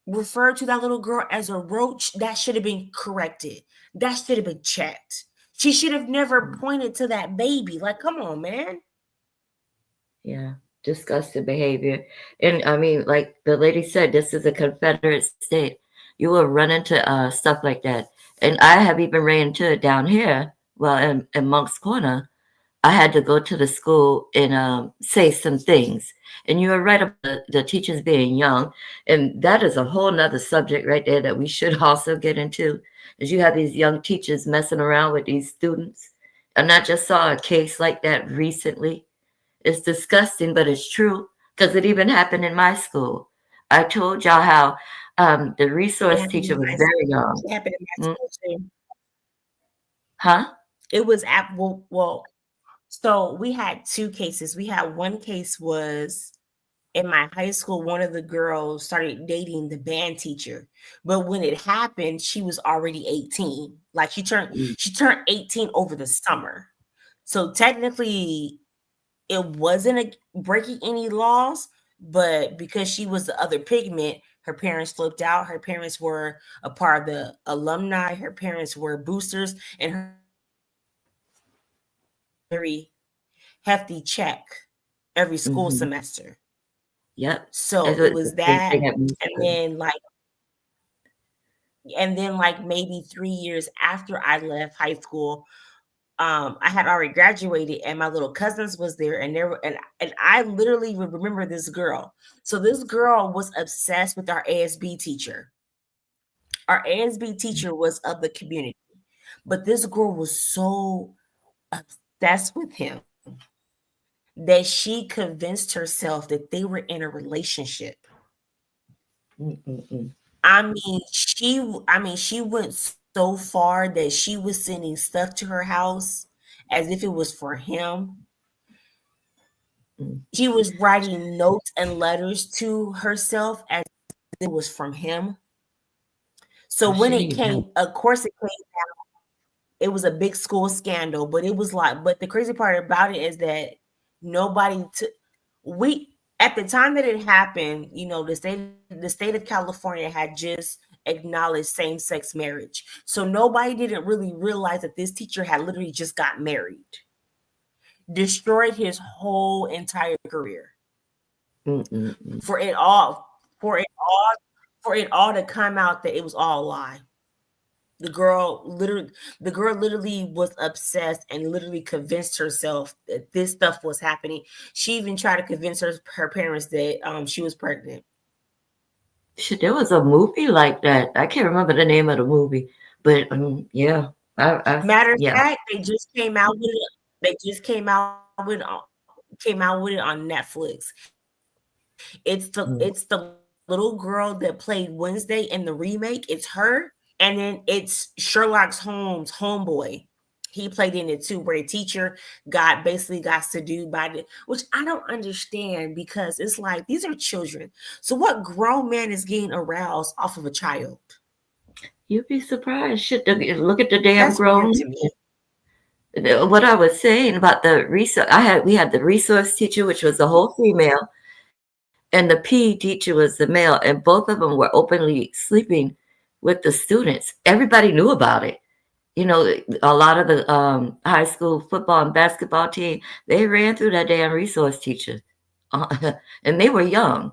refer to that little girl as a roach, that should have been corrected. That should have been checked. She should have never pointed to that baby. Like, come on, man. Yeah, disgusting behavior. And I mean, like the lady said, this is a Confederate state. You will run into stuff like that. And I have even ran into it down here. Well, in Monk's Corner, I had to go to the school and say some things. And you were right about the teachers being young. And that is a whole nother subject right there that we should also get into. Is you have these young teachers messing around with these students. And I just saw a case like that recently. It's disgusting, but it's true because it even happened in my school. I told y'all how the resource teacher was very young. It happened in my school too. Huh? It was at well. So we had two cases. We had one case was in my high school. One of the girls started dating the band teacher, but when it happened, she was already 18. Like she turned 18 over the summer. So technically, it wasn't breaking any laws, but because she was the other pigment, her parents flipped out. Her parents were a part of the alumni. Her parents were boosters, and her hefty check every school Mhm. semester. Yep. So That's it what was the same that, thing at me. and then like maybe 3 years after I left high school, I had already graduated, and my little cousins was there, and there were, and I literally remember this girl. So this girl was obsessed with our ASB teacher. Our ASB teacher was of the community, but this girl was so obsessed with him that she convinced herself that they were in a relationship. Mm-mm-mm. I mean, she went so far that she was sending stuff to her house as if it was for him. Mm. She was writing notes and letters to herself as it was from him. So Oh, when she it didn't have. came, of course, it was a big school scandal. But it was like, but the crazy part about it is that nobody took. We at the time that it happened, the state of California had just acknowledged same-sex marriage. So nobody didn't really realize that this teacher had literally just got married, destroyed his whole entire career. Mm-mm-mm. For it all to come out that it was all a lie. The girl literally was obsessed and literally convinced herself that this stuff was happening. She even tried to convince her parents that she was pregnant. Shit, there was a movie like that. I can't remember the name of the movie, but yeah, Matter of yeah. fact, they just came out with it. They just came out with it on Netflix. Mm. It's the little girl that played Wednesday in the remake. It's her, and then it's Sherlock Holmes' homeboy. He played in it too, where the teacher basically got seduced by the, which I don't understand, because it's like these are children. So what grown man is getting aroused off of a child? You'd be surprised. Shit, look at the damn That's weird grown. to me. What I was saying about the resource, we had the resource teacher, which was a whole female, and the PE teacher was the male, and both of them were openly sleeping with the students. Everybody knew about it. A lot of the high school football and basketball team, they ran through that damn resource teacher, and they were young,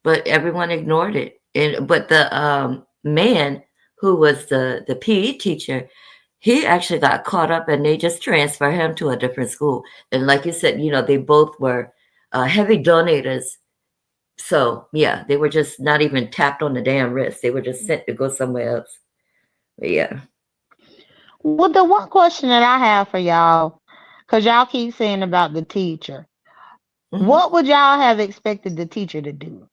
but everyone ignored it. But the man who was the PE teacher, he actually got caught up, and they just transferred him to a different school. And like you said, they both were heavy donators. So yeah, they were just not even tapped on the damn wrist. They were just sent to go somewhere else. But yeah. Well, the one question that I have for y'all, because y'all keep saying about the teacher, Mhm. what would y'all have expected the teacher to do?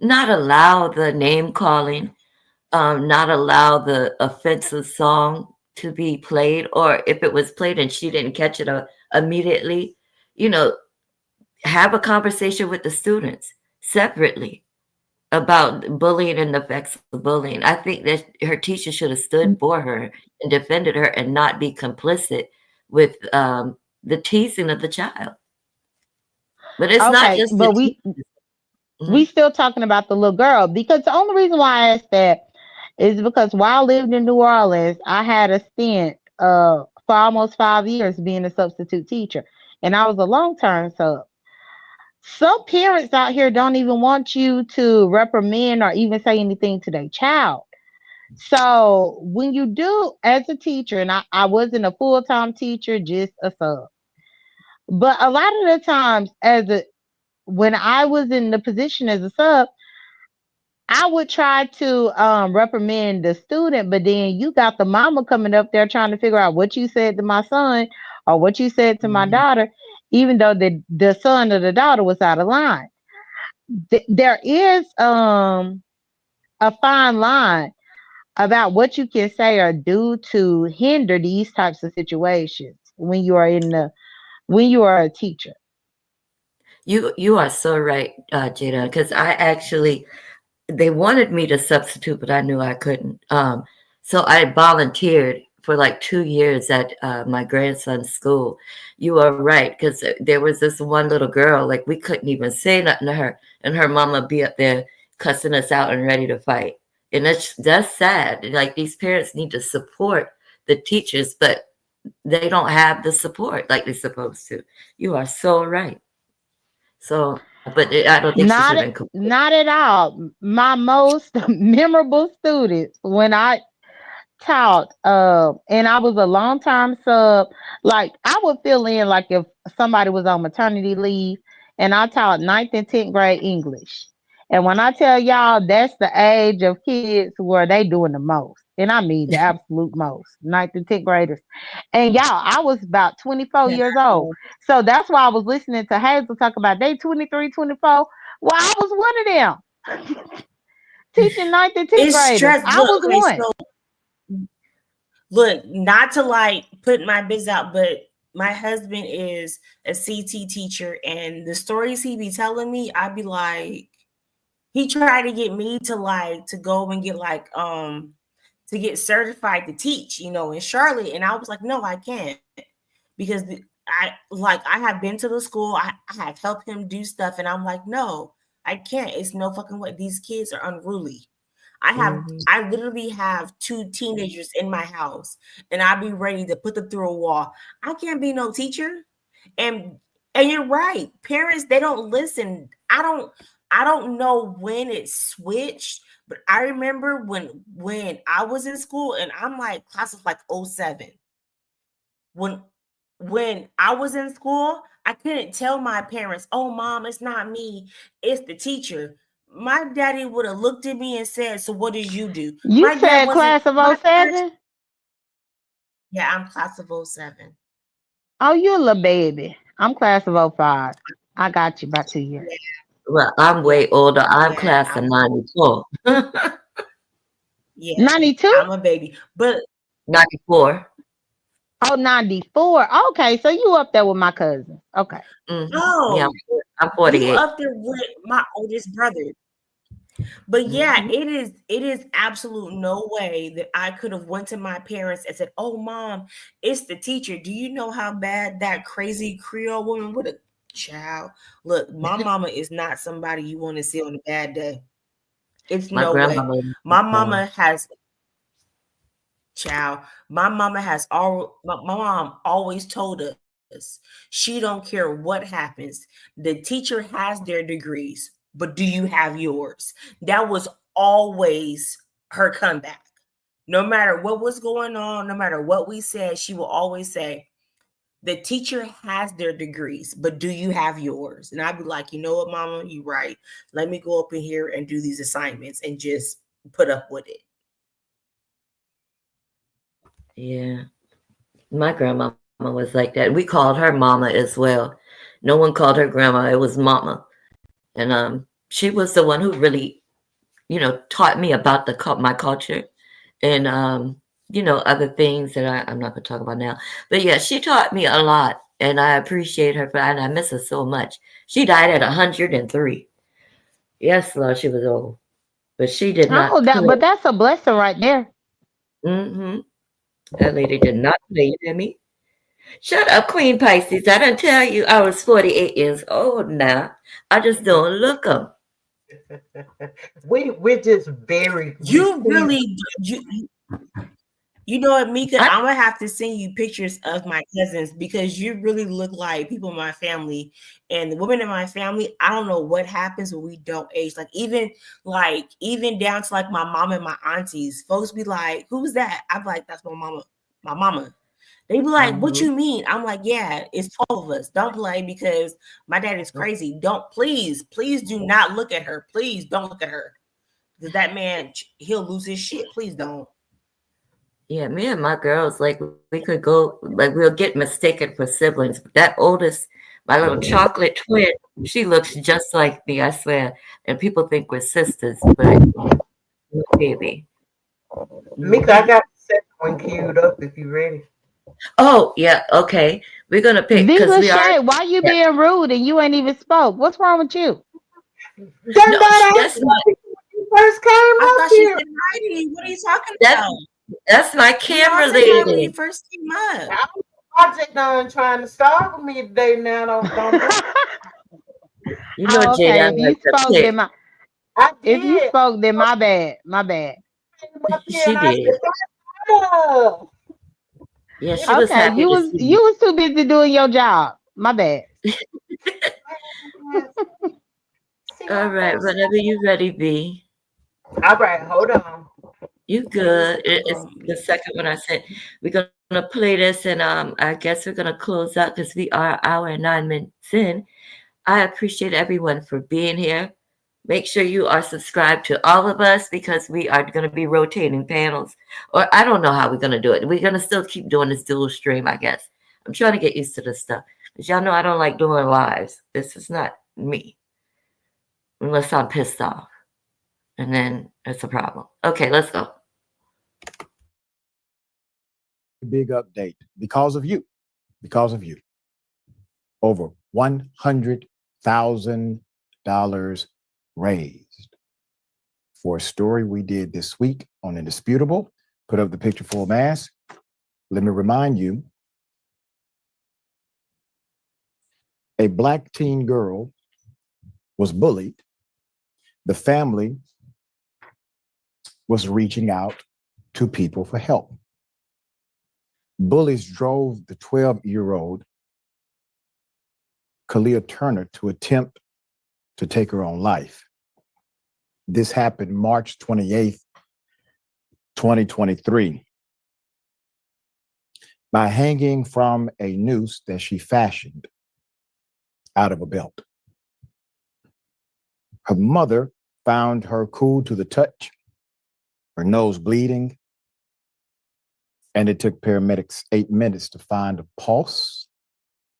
Not allow the name calling, not allow the offensive song to be played, or if it was played and she didn't catch it immediately, you know, have a conversation with the students separately about bullying and the effects of bullying. I think that her teacher should have stood for her and defended her and not be complicit with the teasing of the child. But it's not Okay, just the but teachers. we Mhm. still talking about the little girl, because the only reason why I asked that is because while I lived in New Orleans, I had a stint for almost 5 years being a substitute teacher, and I was a long term sub. Some parents out here don't even want you to reprimand or even say anything to their child. So when you do as a teacher, and I wasn't a full time teacher, just a sub. But a lot of the times, when I was in the position as a sub, I would try to reprimand the student, but then you got the mama coming up there trying to figure out what you said to my son or what you said to my Mhm. daughter, even though the son or the daughter was out of line. There is a fine line about what you can say or do to hinder these types of situations when you are a teacher. You are so right, Jada, because I actually they wanted me to substitute, but I knew I couldn't. So I volunteered for like 2 years at my grandson's school. You are right, because there was this one little girl, like we couldn't even say nothing to her, and her mama be up there cussing us out and ready to fight. And that's sad. Like these parents need to support the teachers, but they don't have the support like they're supposed to. You are so right. So, but I don't think she should have been. Not at all. My most memorable students when I taught, and I was a long time sub. Like I would fill in like if somebody was on maternity leave, and I taught ninth and 10th grade English. And when I tell y'all that's the age of kids where they doing the most, and I mean the absolute most, ninth and 10th graders. And y'all, I was about 24 years old. So that's why I was listening to Hazel talk about they 23, 24. Well, I was one of them teaching ninth and 10th It's graders. stress. I Look, was okay, one. so look, not to like put my biz out, but my husband is a CT teacher, and the stories he be telling me, I'd be like, he tried to get me to like to go and get like to get certified to teach, you know, in Charlotte, and I was like, no, I can't, because I have been to the school, I have helped him do stuff, and I'm like, no, I can't. It's no fucking way. These kids are unruly. I literally have 2 teenagers in my house, and I'll be ready to put them through a wall. I can't be no teacher. And and you're right. Parents, they don't listen. I don't know when it switched, but I remember when I was in school, and I'm like class of like '07. When I was in school, I couldn't tell my parents, "Oh, mom, it's not me, it's the teacher." My daddy would have looked at me and said, "So what did you do?" You My dad said wasn't class of my parents. '07. Yeah, I'm class of '07. Oh, you a little baby. I'm class of '05. I got you by 2 years. Yeah, Well, I'm yeah, way older. I'm yeah. class of 94. Yeah, 92? I'm a baby. But 94. Oh, 94. Okay, so you up there with my cousin. Okay. Yeah, no, I'm you 48. up there with my oldest brother. But yeah, Mhm. it is absolute no way that I could have went to my parents and said, "Oh, mom, it's the teacher. Do you know how bad that crazy Creole woman would have?" Child, look, my mama is not somebody you want to see on a bad day. It's My no way. grandmother. My mama has Child, my mom always told us she don't care what happens. The teacher has their degrees, but do you have yours? That was always her comeback. No matter what was going on, no matter what we said, she will always say, the teacher has their degrees, but do you have yours? And I'd be like, you know what, mama, you right. Let me go up in here and do these assignments and just put up with it. Yeah. My grandmama was like that. We called her mama as well. No one called her grandma. It was mama. And she was the one who really, taught me about my culture and other things that I'm not gonna talk about now. But yeah, she taught me a lot, and I appreciate her for and I miss her so much. She died at 103. Yes, Lord, she was old. But she did Oh, not play. but that's a blessing right there. Hmm. That lady did not play, you hear me? Shut up, Queen Pisces. I didn't tell you I was 48 years old now. I just don't look them. We're just very You please. really you know what, Mieka? I'm gonna have to send you pictures of my cousins because you really look like people in my family. And the women in my family, I don't know what happens when we don't age. Even down to like my mom and my aunties, folks be like, "Who's that?" I'm like, "That's my mama." My mama. They be like, "What you mean?" I'm like, "Yeah, it's 12 of us. Don't play because my dad is crazy. Don't please do not look at her. Please don't look at her because that man he'll lose his shit. Please don't." Yeah, me and my girls, like we could go, like we'll get mistaken for siblings. That oldest, my little chocolate twin, she looks just like me, I swear. And people think we're sisters, but baby. Mika, I Mhm. got the second one queued up if you ready. Oh, yeah, okay. We're gonna pick because Vika we are. Shay, why you Yeah, being rude and you ain't even spoke? What's wrong with you? Done no, that I that's my when you first came I up thought she here. said hi to you. What are you talking that's about? that's my We all camera said hi when you lady. first came up. I was Project done trying to starve me today now. Don't do You know, Oh, Jada, I okay. If like you to spoke, pick. I if you did. spoke, then my bad. My bad. I came up here She and I did. said, "Mama." Yeah, she was Okay, happy to see you me. was too busy doing your job. My bad. See All how right, close. whenever you ready, B. All right, hold on. You Let me good. see. It's the second one I said. We're gonna play this and I guess we're gonna close out because we are an hour and 9 minutes in. I appreciate everyone for being here. Make sure you are subscribed to all of us because we are going to be rotating panels. Or I don't know how we're going to do it. We're going to still keep doing this dual stream, I guess. I'm trying to get used to this stuff. Because y'all know I don't like doing lives. This is not me. Unless I'm pissed off. And then it's a problem. Okay, let's go. Big update because of you. Because of you. Over $100,000 raised for a story we did this week on Indisputable. Put up the picture full mass. Let me remind you, a Black teen girl was bullied. The family was reaching out to people for help. Bullies drove the 12-year-old Kalia Turner to attempt to take her own life. This happened March 28th, 2023, by hanging from a noose that she fashioned out of a belt. Her mother found her cool to the touch, her nose bleeding, and it took paramedics 8 minutes to find a pulse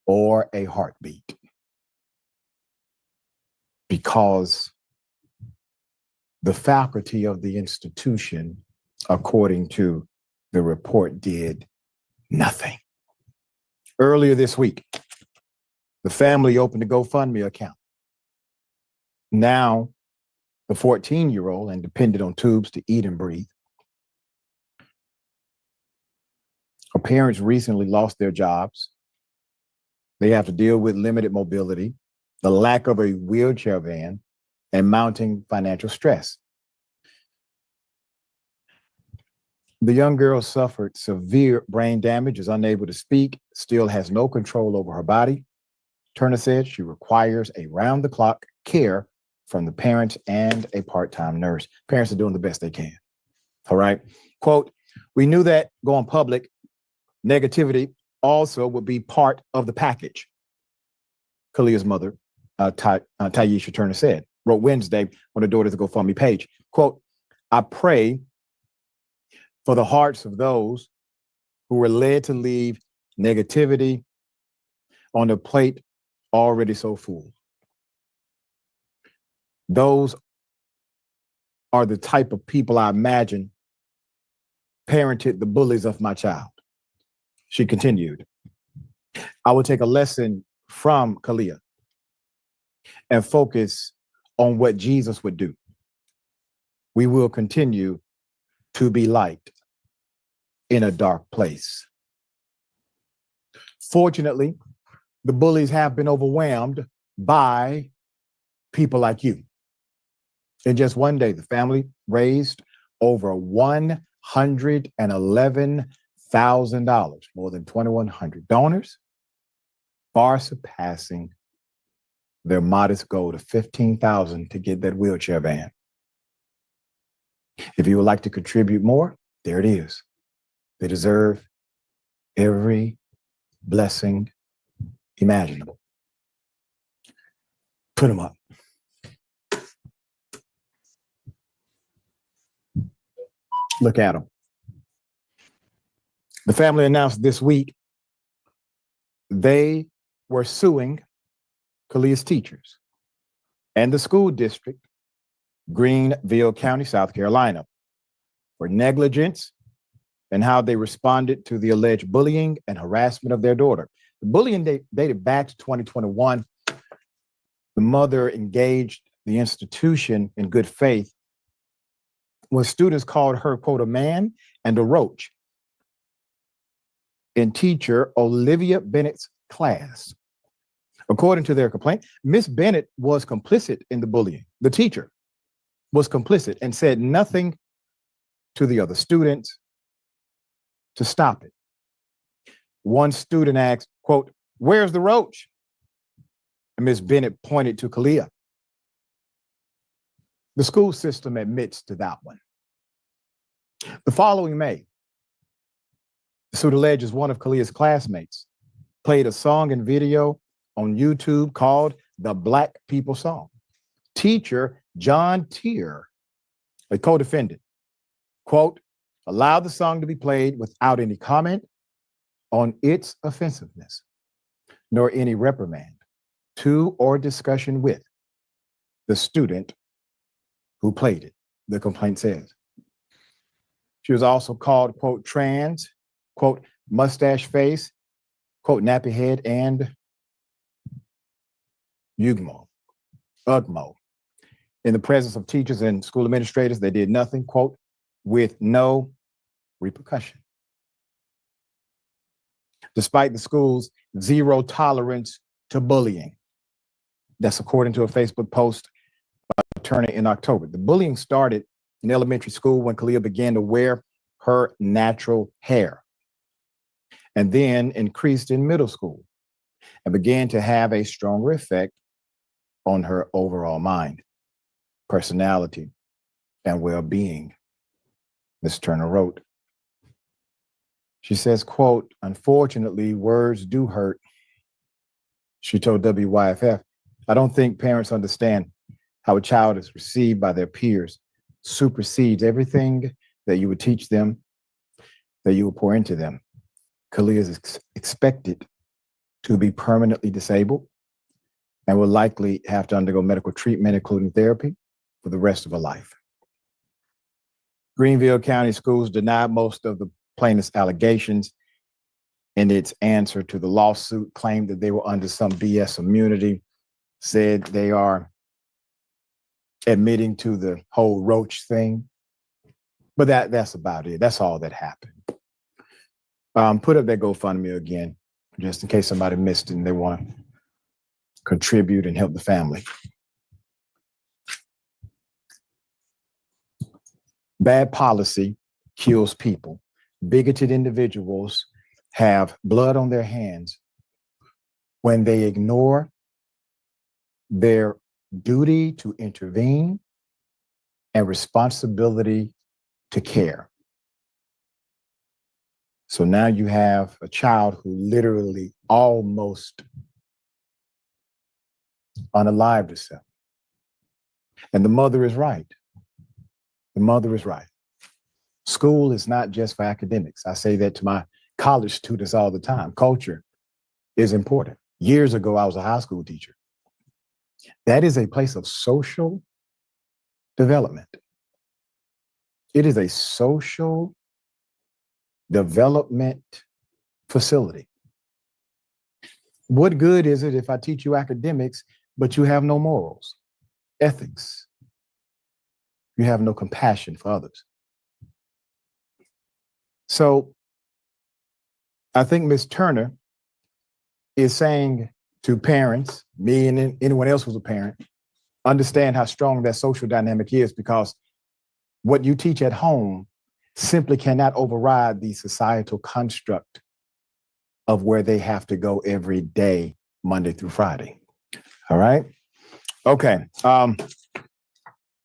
or a heartbeat. Because the faculty of the institution, according to the report, did nothing. Earlier this week, the family opened a GoFundMe account. Now, the 14-year-old and dependent on tubes to eat and breathe. Her parents recently lost their jobs. They have to deal with limited mobility, the lack of a wheelchair van, and mounting financial stress. The young girl suffered severe brain damage, is unable to speak, still has no control over her body. Turner said she requires a round-the-clock care from the parents and a part-time nurse. Parents are doing the best they can. All right. Quote, we knew that going public, negativity also would be part of the package. Kalia's mother, Taisha Turner said, wrote Wednesday on her daughter's GoFundMe page. Quote, I pray for the hearts of those who were led to leave negativity on the plate already so full. Those are the type of people I imagine parented the bullies of my child. She continued, I will take a lesson from Kalia and focus on what Jesus would do. We will continue to be light in a dark place. Fortunately, the bullies have been overwhelmed by people like you. In just one day, the family raised over $111,000, more than 2,100 donors, far surpassing their modest goal of $15,000 to get that wheelchair van. If you would like to contribute more, there it is. They deserve every blessing imaginable. Put them up. Look at them. The family announced this week they were suing Kalia's teachers and the school district, Greenville County, South Carolina, for negligence and how they responded to the alleged bullying and harassment of their daughter. The bullying dated back to 2021. The mother engaged the institution in good faith when students called her, quote, a man and a roach in teacher Olivia Bennett's class. According to their complaint, Miss Bennett was complicit in the bullying. The teacher was complicit and said nothing to the other students to stop it. one student asked, quote, "Where's the roach?" And Ms. Bennett pointed to Kalia. The school system admits to that one. The following May, the suit alleges one of Kalia's classmates played a song and video on YouTube called the Black People Song. Teacher John Tier, a co-defendant, quote, allowed the song to be played without any comment on its offensiveness, nor any reprimand to or discussion with the student who played it, the complaint says. She was also called, quote, trans, quote, mustache face, quote, nappy head, and ugmo. In the presence of teachers and school administrators, they did nothing, quote, with no repercussion. Despite the school's zero tolerance to bullying. That's according to a Facebook post by Turner in October. The bullying started in elementary school when Kalia began to wear her natural hair, and then increased in middle school and began to have a stronger effect on her overall mind, personality, and well-being, Ms. Turner wrote. She says, quote, unfortunately, words do hurt. She told WYFF, I don't think parents understand how a child is received by their peers supersedes everything that you would teach them, that you would pour into them. Kalia is expected to be permanently disabled and will likely have to undergo medical treatment, including therapy, for the rest of her life. Greenville County Schools denied most of the plaintiff's allegations in its answer to the lawsuit, claimed that they were under some BS immunity, said they are admitting to the whole roach thing. But that's about it. That's all that happened. Put up that GoFundMe again, just in case somebody missed it and they want to contribute and help the family. Bad policy kills people. Bigoted individuals have blood on their hands when they ignore their duty to intervene and responsibility to care. So now you have a child who literally almost unalived herself. And the mother is right. The mother is right. School is not just for academics. I say that to my college students all the time. Culture is important. Years ago, I was a high school teacher. That is a place of social development. It is a social development facility. What good is it if I teach you academics, but you have no morals, ethics? You have no compassion for others. So I think Ms. Turner is saying to parents, me and anyone else who's a parent, understand how strong that social dynamic is, because what you teach at home simply cannot override the societal construct of where they have to go every day, Monday through Friday. All right. Okay.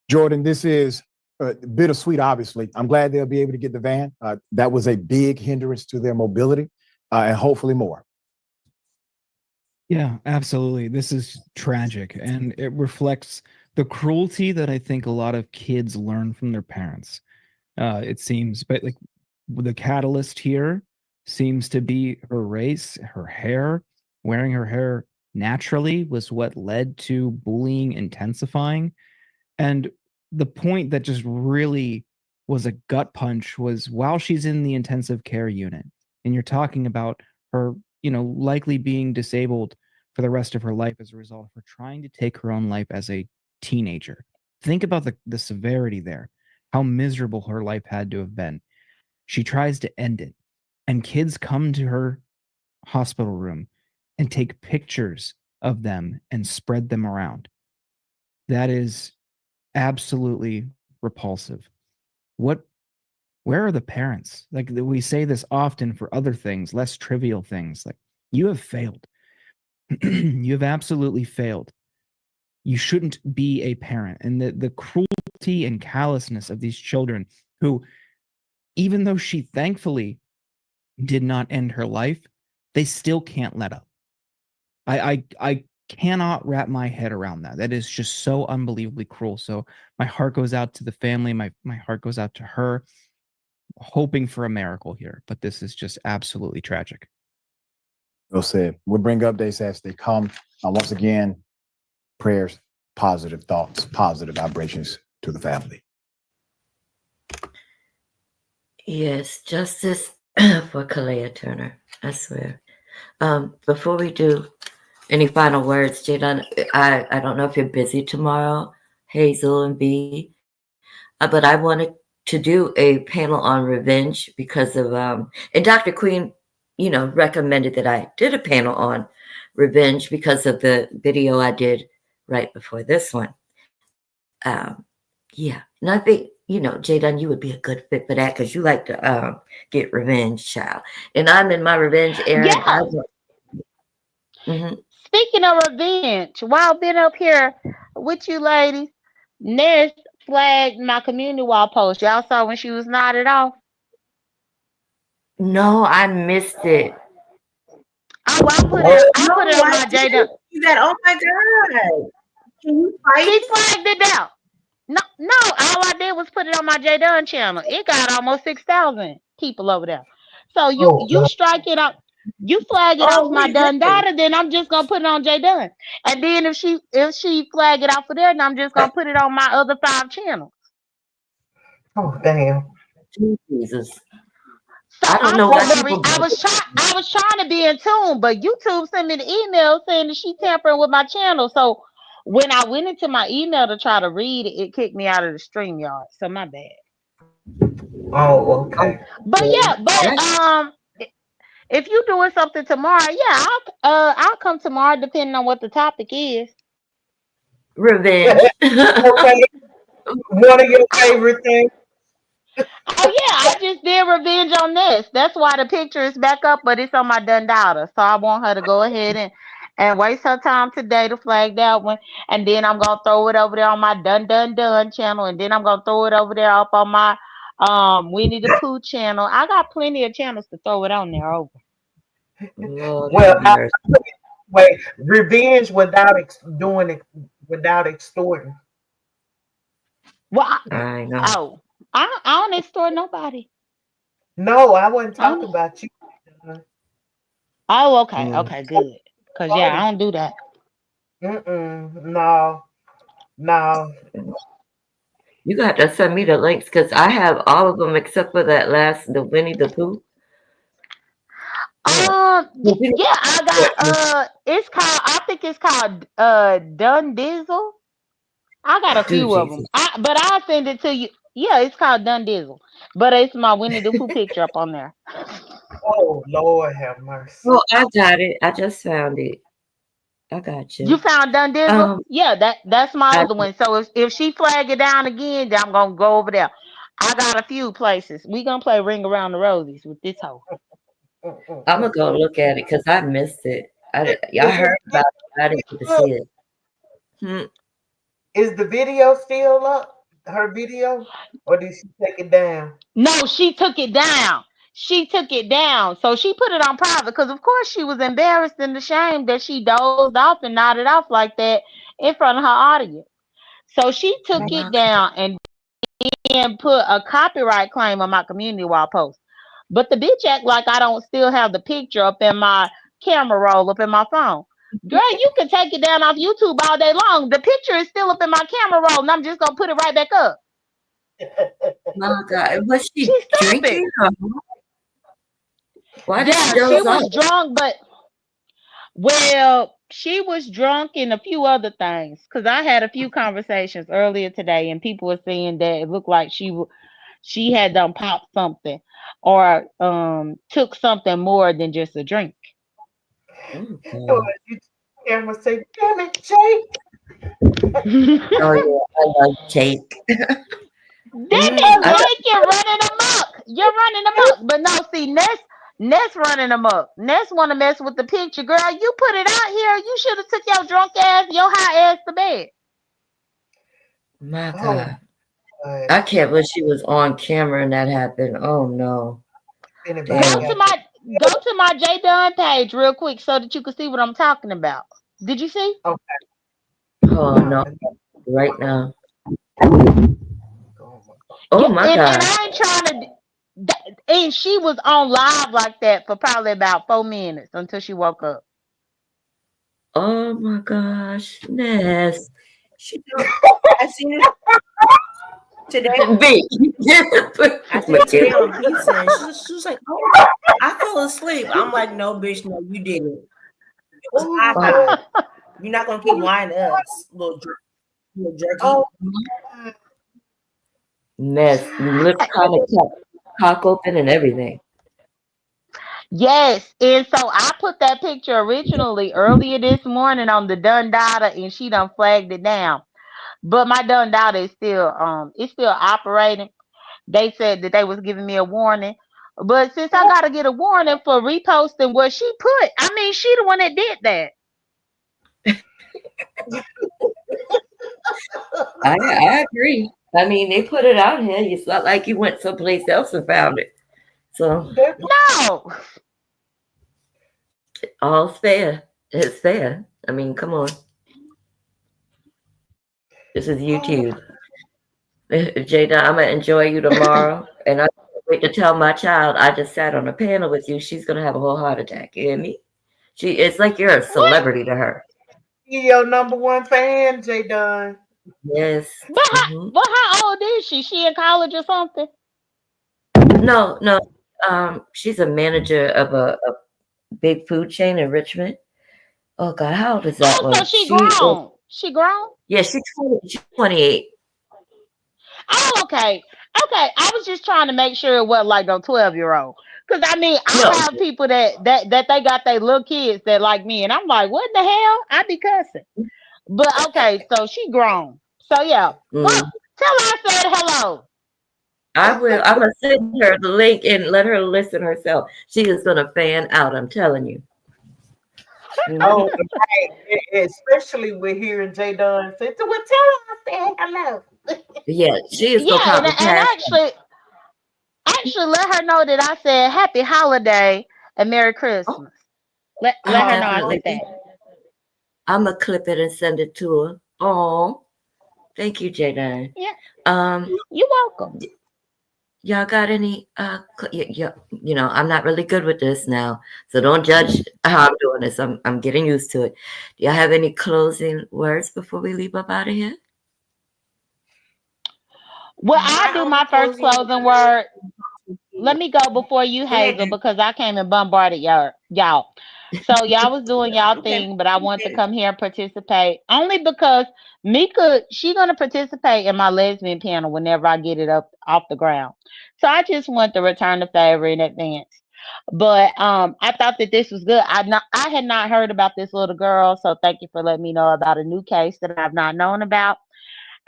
Jordan, this is bittersweet, obviously. I'm glad they'll be able to get the van. That was a big hindrance to their mobility, and hopefully more. Yeah, absolutely. This is tragic, and it reflects the cruelty that I think a lot of kids learn from their parents. It seems, but like the catalyst here seems to be her race, her hair. Wearing her hair naturally was what led to bullying intensifying. And the point that just really was a gut punch was while she's in the intensive care unit, and you're talking about her, likely being disabled for the rest of her life as a result of her trying to take her own life as a teenager. Think about the severity there, how miserable her life had to have been. She tries to end it, and kids come to her hospital room and take pictures of them and spread them around. That is absolutely repulsive. What Where are the parents? Like we say this often for other things, less trivial things. Like you have failed. You have absolutely failed. You shouldn't be a parent. And the cruelty and callousness of these children who, even though she thankfully did not end her life, they still can't let up. I cannot wrap my head around that. That is just so unbelievably cruel. So my heart goes out to the family. My heart goes out to her, hoping for a miracle here. But this is just absolutely tragic. Well said. We'll bring updates as they come. Once again, prayers, positive thoughts, positive vibrations to the family. Yes, justice for Kalea Turner. I swear. Before we do any final words, Jadon, I don't know if you're busy tomorrow, Hazel and B, but I wanted to do a panel on revenge because of and Dr. Queen, recommended that I did a panel on revenge because of the video I did right before this one. Yeah, and I think Jadon, you would be a good fit for that because you like to get revenge, child. And I'm in my revenge era. Yeah. Speaking of revenge, while I've been up here with you ladies, Ness flagged my community wall post. Y'all saw when she was nodded off? No, I missed it. Oh, I put it on my J Dun. That, oh my God. Can you fight? She flagged it down. No, all I did was put it on my J Dun channel. It got almost 6,000 people over there. So you strike it out. You flag it off my Dun daughter, then I'm just gonna put it on J Dun. And then if she flag it off for there, then I'm just gonna put it on my other 5 channels. Oh damn. Jesus. So I was trying to be in tune, but YouTube sent me the email saying that she tampering with my channel. So when I went into my email to try to read it, it kicked me out of the StreamYard. So my bad. Oh, okay. But if you doing something tomorrow, yeah, I'll come tomorrow depending on what the topic is. Revenge. Okay. One of your favorite things. Oh yeah, I just did revenge on this. That's why the picture is back up, but it's on my Dun daughter. So I want her to go ahead and waste her time today to flag that one. And then I'm gonna throw it over there on my Dun channel, and then I'm gonna throw it over there up on my Winnie the Pooh channel. I got plenty of channels to throw it on there over. Well, wait, revenge without extorting. Well, I know. I don't extort nobody. No, I wasn't talking about you. Oh, okay, okay, good. Cause yeah, I don't do that. No. You got to send me the links because I have all of them except for the Winnie the Pooh. Yeah, I got I think it's called Dun Dizzle. I got a few of them. But I'll send it to you. Yeah, it's called Dun Dizzle. But it's my Winnie the Pooh picture up on there. Oh Lord have mercy. Oh, I got it. I just found it. I got you. You found Dun Dizzle? Yeah, that's my other one. So if she flag it down again, then I'm gonna go over there. I got a few places. We gonna play Ring Around the Rosies with this hoe. I'm gonna go look at it because I missed it. I heard about it. I didn't get to see it. Is the video still up? Her video, or did she take it down? No, she took it down. She took it down. So she put it on private because, of course, she was embarrassed and ashamed that she dozed off and nodded off like that in front of her audience. So she took it down and then put a copyright claim on my community wall post. But the bitch act like I don't still have the picture up in my camera roll up in my phone. Girl, you can take it down off YouTube all day long. The picture is still up in my camera roll, and I'm just gonna put it right back up. My God, was she drinking? Why did she was drunk, but she was drunk and a few other things. Because I had a few conversations earlier today, and people were saying that it looked like she had done popped something or took something more than just a drink. Camera say, "Damn it, Jake!" Oh yeah, I love Jake. That is Jake running amok. you're running amok. But no, see, Ness running amok. Ness want to mess with the picture, girl. You put it out here. You should have took your drunk ass, your high ass to bed. My Oh, God. I can't believe she was on camera and that happened. Oh no. anybody Go Damn. to got my go to my J Dunn page real quick so that you can see what I'm talking about. Did you see? okay? Oh no. Let me Right now. go. Oh Yeah, my and God. I ain't trying to. And she was on live like that for probably about 4 minutes until she woke up. Oh my gosh. Ness. She know, I seen it today. B. I seen it today on pizza. And she was like, "Oh, I fell asleep." I'm like, "No, bitch, no, you didn't. It was high Oh, five. You're not gonna keep lying to us, little jerky." Oh, God. Ness. Lips kind of cock open and everything. Yes, and so I put that picture originally earlier this morning on the Dun Data, and she done flagged it down. But my Dun Data is still it's still operating. They said that they was giving me a warning, but since I gotta get a warning for reposting what she put, I mean she the one that did that. I agree. I mean, they put it out here. It's not like you went someplace else and found it. So That's No, all's fair. It's fair. I mean, come on. This is oh, YouTube. Jada, I'm gonna enjoy you tomorrow, and I can't wait to tell my child I just sat on a panel with you. She's gonna have a whole heart attack. You hear me? It's like you're a what? celebrity to her. you your number one fan, J Dunn. Yes. But Hmm. how old is she? She in college or something? No, no. She's a manager of a big food chain in Richmond. Oh God, how old is that Oh, so one? she grown. She grown. Yeah, she's 28. Oh, okay. Okay. I was just trying to make sure it wasn't like no 12-year-old. Cause I mean, No. I have people that they got their little kids that like me, and I'm like, what in the hell? I be cussing. But okay, so she grown. So yeah. Well, Mm. tell her I said hello. I will. I'm gonna send her the link and let her listen herself. She is gonna fan out. I'm telling you. Mhm. Oh, right. Especially with hearing J Dunn say, "Well, tell her I said hello." Yeah, she is gonna Yeah, and probably pass. actually let her know that I said happy holiday and Merry Oh, Christmas. I Let her know I Oh, said definitely. that. I'm gonna clip it and send it to her. Oh, thank you, Jaden. Yeah, Um, you're welcome. y'all got any? I'm not really good with this now, so don't judge how I'm doing this. I'm getting used to it. Do y'all have any closing words before we leave up out of here? Well, I My do only my first closing closing word. word. Let me go before you, Go ahead, Hazel, dude. because I came and bombarded y'all. So y'all was doing y'all Okay. thing, but I want to come here and participate only because Mika, she gonna participate in my lesbian panel whenever I get it up off the ground. So I just want to return the favor in advance. But I thought that this was good. I had not heard about this little girl, so thank you for letting me know about a new case that I've not known about,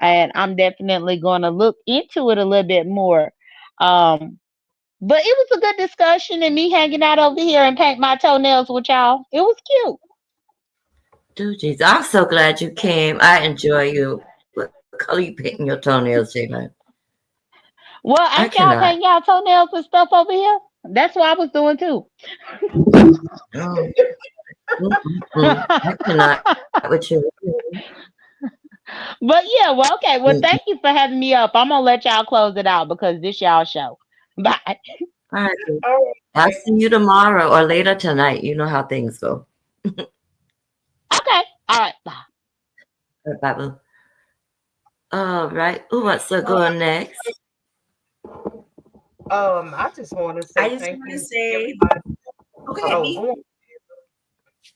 and I'm definitely going to look into it a little bit more. Um, but it was a good discussion and me hanging out over here and paint my toenails with y'all. It was cute. Dude, jeez, I'm so glad you came. I enjoy you. What color you painting your toenails, Jaden? Well, I ain't y'all cannot. painting y'all toenails and stuff over here? That's what I was doing too. Oh, I cannot with you. But yeah, well, okay. Well, Mm-mm. thank you for having me up. I'm gonna let y'all close it out because this y'all show. Bye. All right, dude. all right. I'll see you tomorrow or later tonight. You know how things go. Okay. All right. Bye. Bye, boo. All right. Who wants to go next? I just want to I say just thank want to you, say, everybody. oh, go ahead, Oh, me.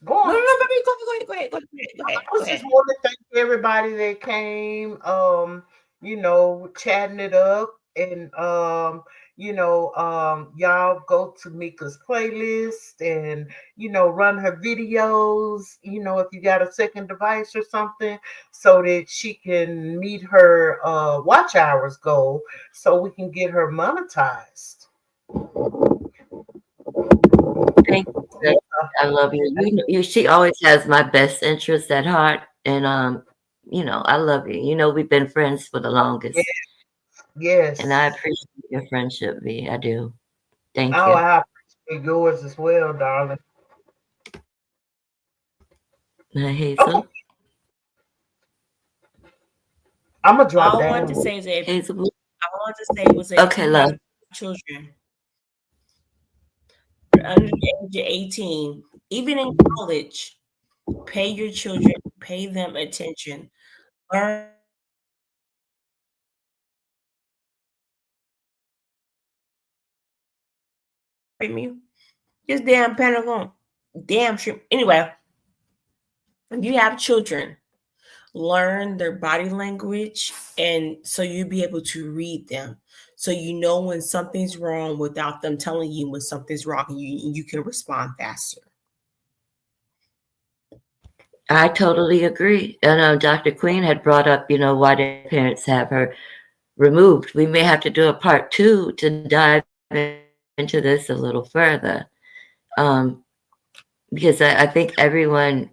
go No, on. no, no, baby, go ahead. I was just want to thank everybody that came, chatting it up and y'all go to Mika's playlist and run her videos, if you got a second device or something, so that she can meet her watch hours goal so we can get her monetized. Thank you, sis. I love you. She always has my best interest at heart, and I love you. We've been friends for the longest, Yes. and I appreciate your friendship, V. I do. Thank Oh, you. I appreciate yours as well, darling. Hazel. I'm gonna drop All I down. wanted to say is that Hazel. I wanted to say was that Okay, if you love. have children under the age of 18, even in college, pay your children, pay them attention, learn. Me, just damn Pentagon, damn shit. Anyway, if you have children, learn their body language, and so you'll be able to read them. So you know when something's wrong without them telling you when something's wrong, and you can respond faster. I totally agree. I know Dr. Queen had brought up, why did parents have her removed? We may have to do a part 2 to dive into this a little further. Because I think everyone,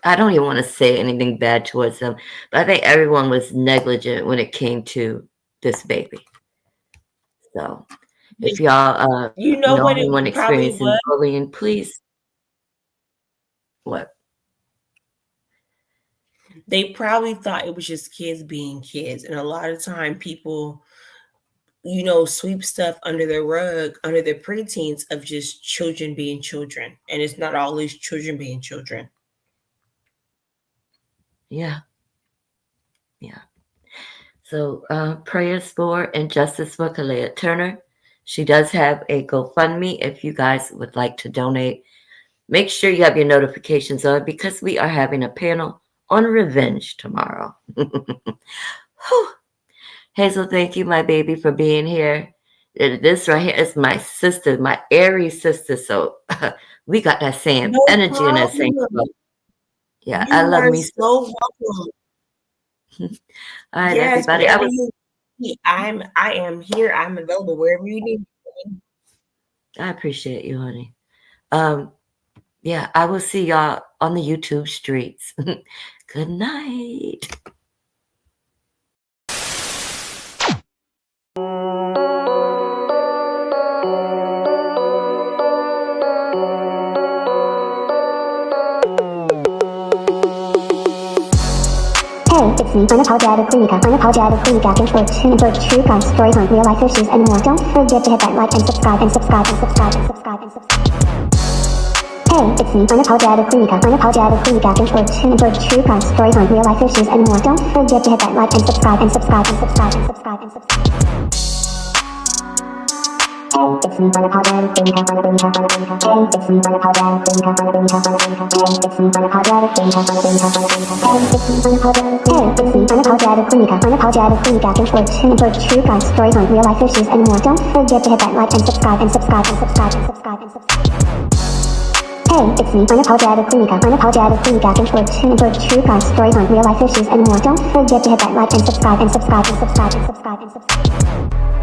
I don't even want to say anything bad towards them, but I think everyone was negligent when it came to this baby. So if y'all know what anyone it probably experiencing was? bullying, please. What? They probably thought it was just kids being kids. And a lot of time people, sweep stuff under their rug, under their preteens of just children being children. And it's not always children being children. Yeah. Yeah. So prayers for and justice for Kalea Turner. She does have a GoFundMe if you guys would like to donate. Make sure you have your notifications on because we are having a panel on revenge tomorrow. Hazel, thank you, my baby, for being here. This right here is my sister, my Aries sister. So we got that same energy and that same flow. Yeah, I love me so welcome. All right, everybody. I am here. I'm available wherever you need me. I appreciate you, honey. Yeah, I will see y'all on the YouTube streets. Good night. Hey, it's me, unapologetically mieka, enjoy true crime stories on real life issues and more. Don't forget to hit that like and subscribe and subscribe and subscribe and subscribe and subscribe. Hey, it's me, unapologetically mieka, enjoy true crime stories on real life issues and more. Don't forget to hit that like and subscribe and subscribe and subscribe and subscribe and subscribe. It's me, unapologetically mieka, Hey, it's me, unapologetically mieka, Hey, it's me, unapologetically mieka, enjoy true crime stories on real life issues and more. Don't forget to hit that like and subscribe and subscribe and subscribe and subscribe and subscribe. Hey, it's me, unapologetically mieka, enjoy true crime stories on real life issues and more. Don't forget to hit that like and subscribe and subscribe and subscribe and subscribe and subscribe.